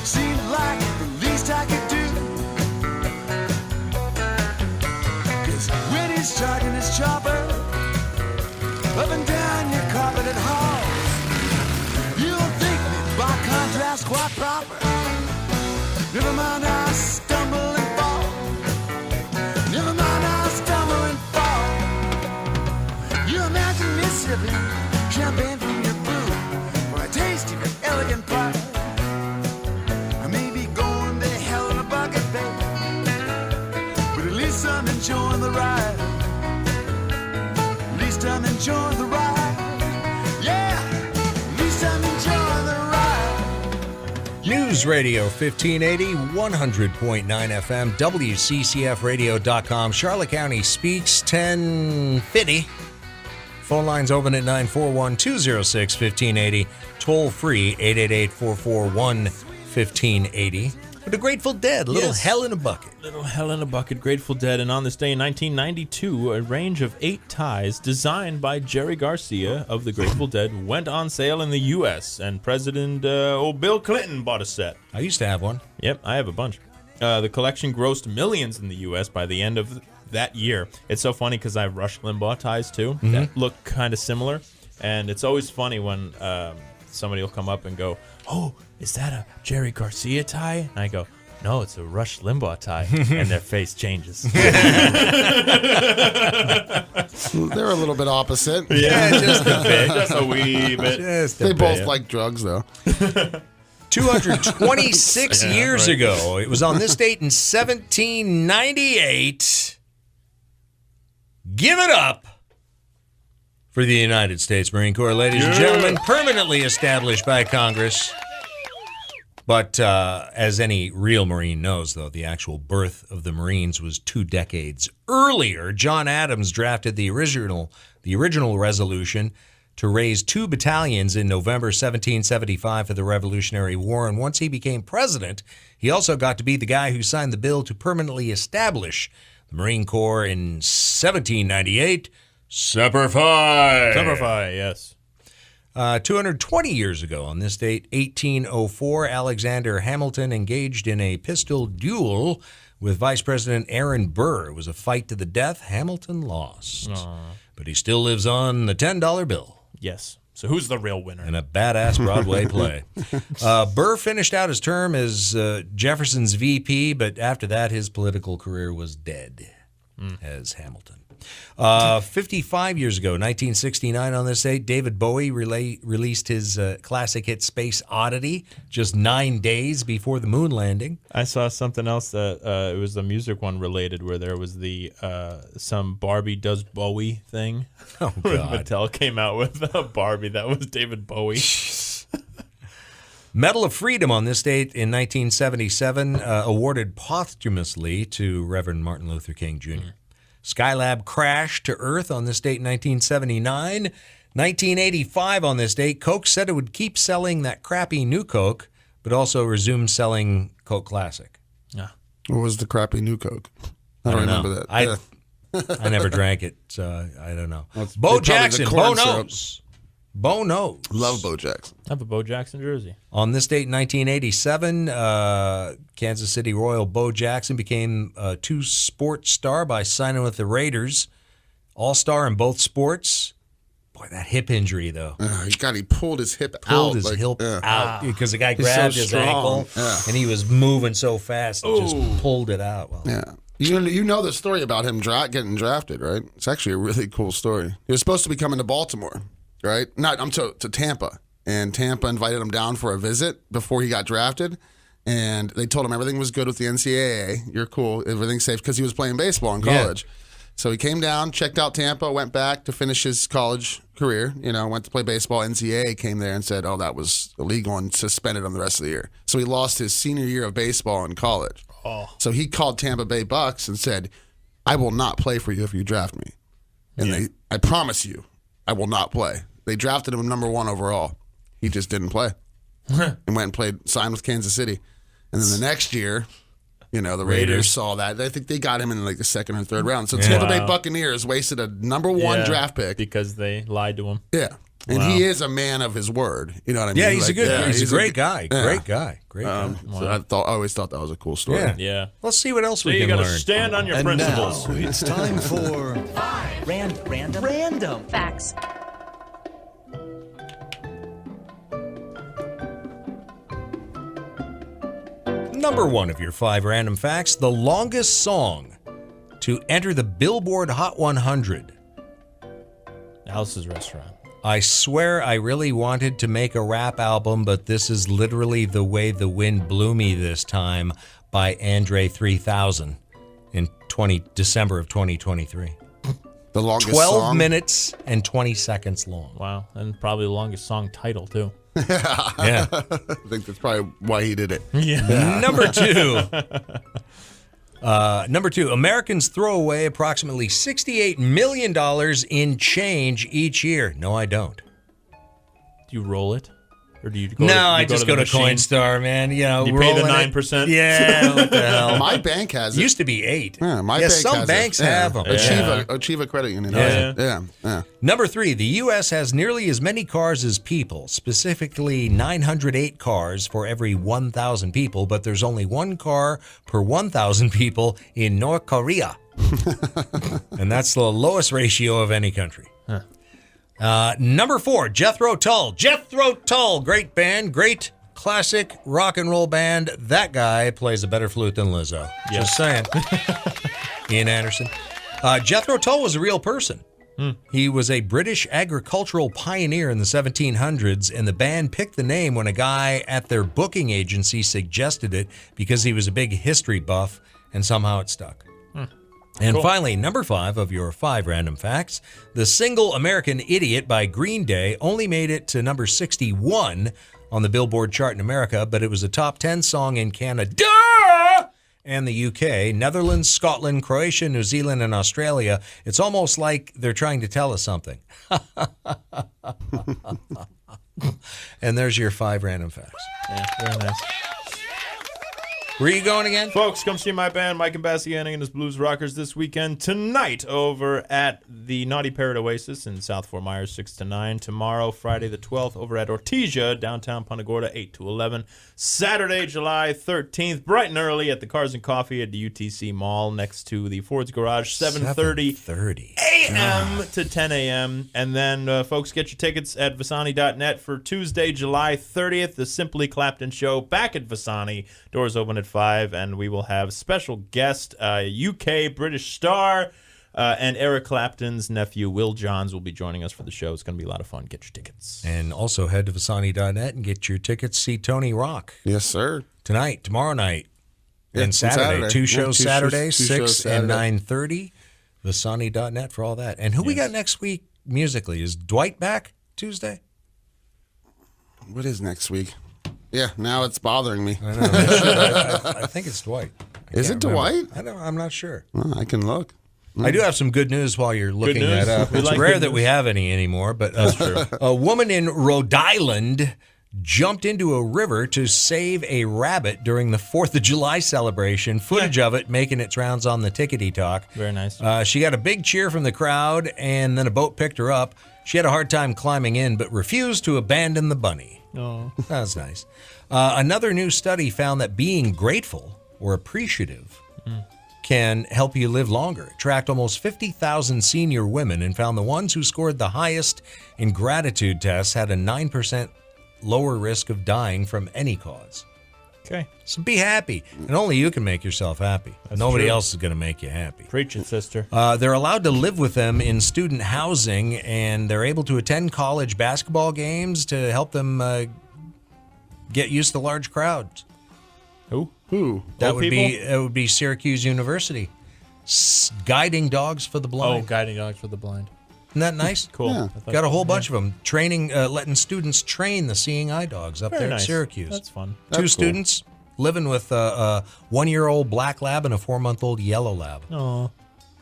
[SPEAKER 1] Seemed like the least I could do. 'Cause when he's charging his chopper up and down your carpeted halls, you'll think me by contrast quite proper. Never mind, I stumble and fall. Never mind, I stumble and fall. You imagine me sipping champagne from your brew for a taste of your elegant pie. I may be going to hell in a bucket, babe, but at least I'm enjoying the ride. At least I'm enjoying the ride. Yeah, at least I'm enjoying the ride.
[SPEAKER 12] News Radio 1580, 100.9 FM, WCCFradio.com. Charlotte County Speaks 1050. Phone lines open at 941-206-1580. Toll free 888-441-1580. With the Grateful Dead, Little Hell in a Bucket.
[SPEAKER 13] Little Hell in a Bucket, Grateful Dead. And on this day in 1992, a range of 8 ties designed by Jerry Garcia of the Grateful Dead went on sale in the U.S. And President Bill Clinton bought a set.
[SPEAKER 12] I used to have one.
[SPEAKER 13] Yep, I have a bunch. The collection grossed millions in the U.S. by the end of that year. It's so funny because I have Rush Limbaugh ties too that look kind of similar. And it's always funny when somebody will come up and go, "Oh, is that a Jerry Garcia tie?" And I go, "No, it's a Rush Limbaugh tie." And their face changes.
[SPEAKER 20] They're a little bit opposite.
[SPEAKER 13] Yeah, just a bit. Just a wee bit.
[SPEAKER 20] They both like drugs, though.
[SPEAKER 12] 226 years ago, it was on this date in 1798. Give it up for the United States Marine Corps, ladies and gentlemen, permanently established by Congress. But as any real Marine knows, though, the actual birth of the Marines was 2 decades earlier. John Adams drafted the original resolution to raise 2 battalions in November 1775 for the Revolutionary War. And once he became president, he also got to be the guy who signed the bill to permanently establish the Marine Corps in 1798. Semper Fi!
[SPEAKER 13] Semper Fi, yes.
[SPEAKER 12] 220 years ago, on this date, 1804, Alexander Hamilton engaged in a pistol duel with Vice President Aaron Burr. It was a fight to the death. Hamilton lost. But he still lives on the $10 bill.
[SPEAKER 13] Yes. So who's the real winner?
[SPEAKER 12] In a badass Broadway play. Burr finished out his term as Jefferson's VP, but after that, his political career was dead as Hamilton. 55 years ago, 1969, on this date, David Bowie released his classic hit Space Oddity just 9 days before the moon landing.
[SPEAKER 13] I saw something else that it was the music one related, where there was the some Barbie does Bowie thing.
[SPEAKER 12] Oh, God.
[SPEAKER 13] Mattel came out with a Barbie that was David Bowie.
[SPEAKER 12] Medal of Freedom on this date in 1977, awarded posthumously to Reverend Martin Luther King Jr. Skylab crashed to Earth on this date in 1979. 1985 on this date, Coke said it would keep selling that crappy new Coke, but also resume selling Coke Classic.
[SPEAKER 13] Yeah.
[SPEAKER 20] What was the crappy new Coke? I don't remember that.
[SPEAKER 12] I never drank it, so I don't know.
[SPEAKER 20] Well,
[SPEAKER 12] Bo
[SPEAKER 20] probably
[SPEAKER 12] Jackson,
[SPEAKER 20] the
[SPEAKER 12] Bo
[SPEAKER 20] corn syrup.
[SPEAKER 12] knows. Bo knows.
[SPEAKER 20] Love Bo Jackson.
[SPEAKER 13] I have a Bo Jackson jersey.
[SPEAKER 12] On this date in 1987, Kansas City Royal Bo Jackson became a 2-sport star by signing with the Raiders. All-star in both sports. Boy, that hip injury, though.
[SPEAKER 20] He pulled his hip out.
[SPEAKER 12] Pulled his hip out because the guy grabbed his ankle, and he was moving so fast, it just pulled it out. Well,
[SPEAKER 20] yeah. You know the story about him getting drafted, right? It's actually a really cool story. He was supposed to be coming to Baltimore, right? To Tampa. And Tampa invited him down for a visit before he got drafted. And they told him everything was good with the NCAA. You're cool. Everything's safe because he was playing baseball in college. Yeah. So he came down, checked out Tampa, went back to finish his college career, went to play baseball. NCAA came there and said, oh, that was illegal and suspended him the rest of the year. So he lost his senior year of baseball in college.
[SPEAKER 13] Oh.
[SPEAKER 20] So he called Tampa Bay Bucks and said, I will not play for you if you draft me. And I promise you, I will not play. They drafted him number 1 overall. He just didn't play and went and signed with Kansas City. And then the next year, the Raiders saw that. I think they got him in like the 2nd or 3rd round. So Tampa Bay Buccaneers wasted a number 1 draft pick.
[SPEAKER 13] Because they lied to him.
[SPEAKER 20] Yeah. And he is a man of his word. You know what I mean?
[SPEAKER 12] Yeah, he's he's a great guy.
[SPEAKER 20] Yeah.
[SPEAKER 12] Great guy. Great guy.
[SPEAKER 20] So I always thought that was a cool story.
[SPEAKER 12] Yeah. Let's see what else
[SPEAKER 13] So
[SPEAKER 12] we
[SPEAKER 13] you
[SPEAKER 12] can
[SPEAKER 13] got to
[SPEAKER 12] learn.
[SPEAKER 13] stand on your
[SPEAKER 1] And
[SPEAKER 13] principles.
[SPEAKER 1] now it's time for
[SPEAKER 5] Random facts.
[SPEAKER 12] Number 1 of your 5 random facts, the longest song to enter the Billboard Hot 100.
[SPEAKER 13] Alice's Restaurant.
[SPEAKER 12] I swear I really wanted to make a rap album, but this is literally the way the wind blew me this time by Andre 3000 in December of 2023.
[SPEAKER 20] The longest
[SPEAKER 12] 12
[SPEAKER 20] song?
[SPEAKER 12] minutes and 20 seconds long.
[SPEAKER 13] Wow, and probably the longest song title, too.
[SPEAKER 12] Yeah.
[SPEAKER 20] I think that's probably why he did it.
[SPEAKER 13] Yeah.
[SPEAKER 12] Number 2. Americans throw away approximately $68 million in change each year. No, I don't.
[SPEAKER 13] Do you roll it? Or do you go
[SPEAKER 12] I just go to
[SPEAKER 13] machine?
[SPEAKER 12] Coinstar, man. You know,
[SPEAKER 13] You pay the
[SPEAKER 12] rolling it.
[SPEAKER 13] 9%?
[SPEAKER 12] Yeah, what the hell?
[SPEAKER 20] My bank has it.
[SPEAKER 12] Used to be 8.
[SPEAKER 20] Yeah, my
[SPEAKER 12] Yeah,
[SPEAKER 20] bank
[SPEAKER 12] some
[SPEAKER 20] has
[SPEAKER 12] banks
[SPEAKER 20] it.
[SPEAKER 12] have them.
[SPEAKER 20] Achieva Credit Union. has it. Yeah.
[SPEAKER 12] Number 3, the U.S. has nearly as many cars as people, specifically 908 cars for every 1,000 people, but there's only 1 car per 1,000 people in North Korea. And that's the lowest ratio of any country. Number 4, Jethro Tull. Jethro Tull, great band, great classic rock and roll band. That guy plays a better flute than Lizzo. Just saying. Ian Anderson. Jethro Tull was a real person. He was a British agricultural pioneer in the 1700s, and the band picked the name when a guy at their booking agency suggested it because he was a big history buff, and somehow it stuck. And finally, number 5 of your 5 random facts, the single American Idiot by Green Day only made it to number 61 on the Billboard chart in America, but it was a top 10 song in Canada and the UK, Netherlands, Scotland, Croatia, New Zealand, and Australia. It's almost like they're trying to tell us something. And there's your 5 random facts.
[SPEAKER 13] Yeah, very nice.
[SPEAKER 12] Where are you going again?
[SPEAKER 13] Folks, come see my band, Mike Imbasciani and his Blues Rockers, this weekend. Tonight, over at the Naughty Parrot Oasis in South Fort Myers, 6 to 9. Tomorrow, Friday the 12th, over at Ortesia, downtown Punta Gorda, 8 to 11. Saturday, July 13th, bright and early at the Cars and Coffee at the UTC Mall next to the Ford's Garage, 7:30 a.m. to 10 a.m. And then, folks, get your tickets at Visani.net for Tuesday, July 30th, the Simply Clapton Show back at Visani. Doors open at 5, and we will have special guest, UK British star, and Eric Clapton's nephew, Will Johns, will be joining us for the show. It's going to be a lot of fun. Get your tickets.
[SPEAKER 12] And also head to Visani.net and get your tickets. See Tony Rock.
[SPEAKER 20] Yes, sir.
[SPEAKER 12] Tonight, tomorrow night,
[SPEAKER 20] Yeah,
[SPEAKER 12] and Saturday. 2 shows Saturday, 6
[SPEAKER 20] shows
[SPEAKER 12] and
[SPEAKER 20] Saturday.
[SPEAKER 12] 9:30. Visani.net for all that. And who we got next week musically? Is Dwight back Tuesday?
[SPEAKER 20] What is next week? Yeah, now it's bothering me.
[SPEAKER 12] I know. I think it's Dwight.
[SPEAKER 20] Is it Dwight?
[SPEAKER 12] I'm not sure.
[SPEAKER 20] Well, I can look.
[SPEAKER 12] I do have some good news while you're looking
[SPEAKER 13] news?
[SPEAKER 12] that up.
[SPEAKER 13] We
[SPEAKER 12] It's
[SPEAKER 13] like
[SPEAKER 12] rare
[SPEAKER 13] good
[SPEAKER 12] that we
[SPEAKER 13] news.
[SPEAKER 12] have any anymore, but
[SPEAKER 13] That's true.
[SPEAKER 12] A woman in Rhode Island jumped into a river to save a rabbit during the 4th of July celebration. Footage of it making its rounds on the Tickety Talk.
[SPEAKER 13] Very nice.
[SPEAKER 12] She got a big cheer from the crowd, and then a boat picked her up. She had a hard time climbing in, but refused to abandon the bunny.
[SPEAKER 13] Oh.
[SPEAKER 12] That's nice. Another new study found that being grateful or appreciative can help you live longer. It tracked almost 50,000 senior women and found the ones who scored the highest in gratitude tests had a 9% lower risk of dying from any cause.
[SPEAKER 13] Okay.
[SPEAKER 12] So be happy. And only you can make yourself happy.
[SPEAKER 13] That's
[SPEAKER 12] Nobody
[SPEAKER 13] true.
[SPEAKER 12] else is going to make you happy.
[SPEAKER 13] Preach it, sister.
[SPEAKER 12] They're allowed to live with them in student housing, and they're able to attend college basketball games to help them get used to large crowds.
[SPEAKER 13] Who?
[SPEAKER 12] That
[SPEAKER 13] Old
[SPEAKER 12] would be Syracuse University. Guiding dogs for the
[SPEAKER 13] Oh,
[SPEAKER 12] blind.
[SPEAKER 13] guiding dogs for the blind.
[SPEAKER 12] Isn't that nice?
[SPEAKER 13] Cool.
[SPEAKER 20] Yeah.
[SPEAKER 12] Got a whole bunch of them training, letting students train the seeing eye dogs up
[SPEAKER 13] Very
[SPEAKER 12] there
[SPEAKER 13] nice.
[SPEAKER 12] at Syracuse.
[SPEAKER 13] That's fun.
[SPEAKER 12] Two
[SPEAKER 20] That's cool.
[SPEAKER 12] students living with a 1-year-old black lab and a 4-month-old yellow lab.
[SPEAKER 13] Oh,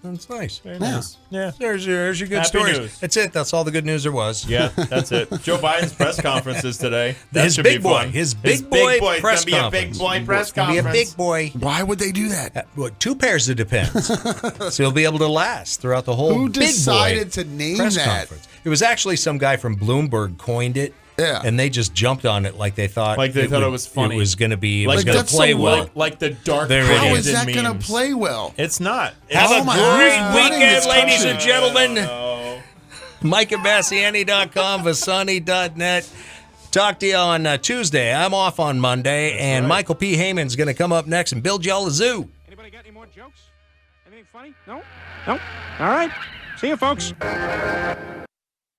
[SPEAKER 12] That's nice.
[SPEAKER 13] very nice. Yeah.
[SPEAKER 12] There's your good
[SPEAKER 13] Happy
[SPEAKER 12] stories.
[SPEAKER 13] news.
[SPEAKER 12] That's it. That's all the good news there was.
[SPEAKER 13] Yeah, that's it. Joe Biden's press conference is today. That
[SPEAKER 12] His
[SPEAKER 13] should
[SPEAKER 12] big
[SPEAKER 13] be
[SPEAKER 12] boy.
[SPEAKER 13] fun.
[SPEAKER 12] His big boy
[SPEAKER 13] It's
[SPEAKER 12] press
[SPEAKER 13] gonna be a big
[SPEAKER 12] conference.
[SPEAKER 13] boy press
[SPEAKER 12] It's gonna be
[SPEAKER 13] conference.
[SPEAKER 12] a big boy.
[SPEAKER 20] Why would they do that?
[SPEAKER 12] 2 pairs of depends. So he'll be able to last throughout the whole
[SPEAKER 20] Who
[SPEAKER 12] big boy
[SPEAKER 20] decided to name
[SPEAKER 12] press
[SPEAKER 20] that?
[SPEAKER 12] conference. It was actually some guy from Bloomberg coined it.
[SPEAKER 20] Yeah.
[SPEAKER 12] And they just jumped on it like they thought
[SPEAKER 13] it was funny.
[SPEAKER 12] It was going to be,
[SPEAKER 13] like
[SPEAKER 12] going to play well.
[SPEAKER 13] Like the dark.
[SPEAKER 20] How is that going to play well?
[SPEAKER 13] It's not.
[SPEAKER 12] Have a great weekend, ladies and gentlemen. MikeImbasciani.com, Vasani.net. Talk to you on Tuesday. I'm off on Monday, and Michael P. Heyman's going to come up next and build y'all a zoo.
[SPEAKER 16] Anybody got any more jokes? Anything funny? No? No? All right. See you, folks.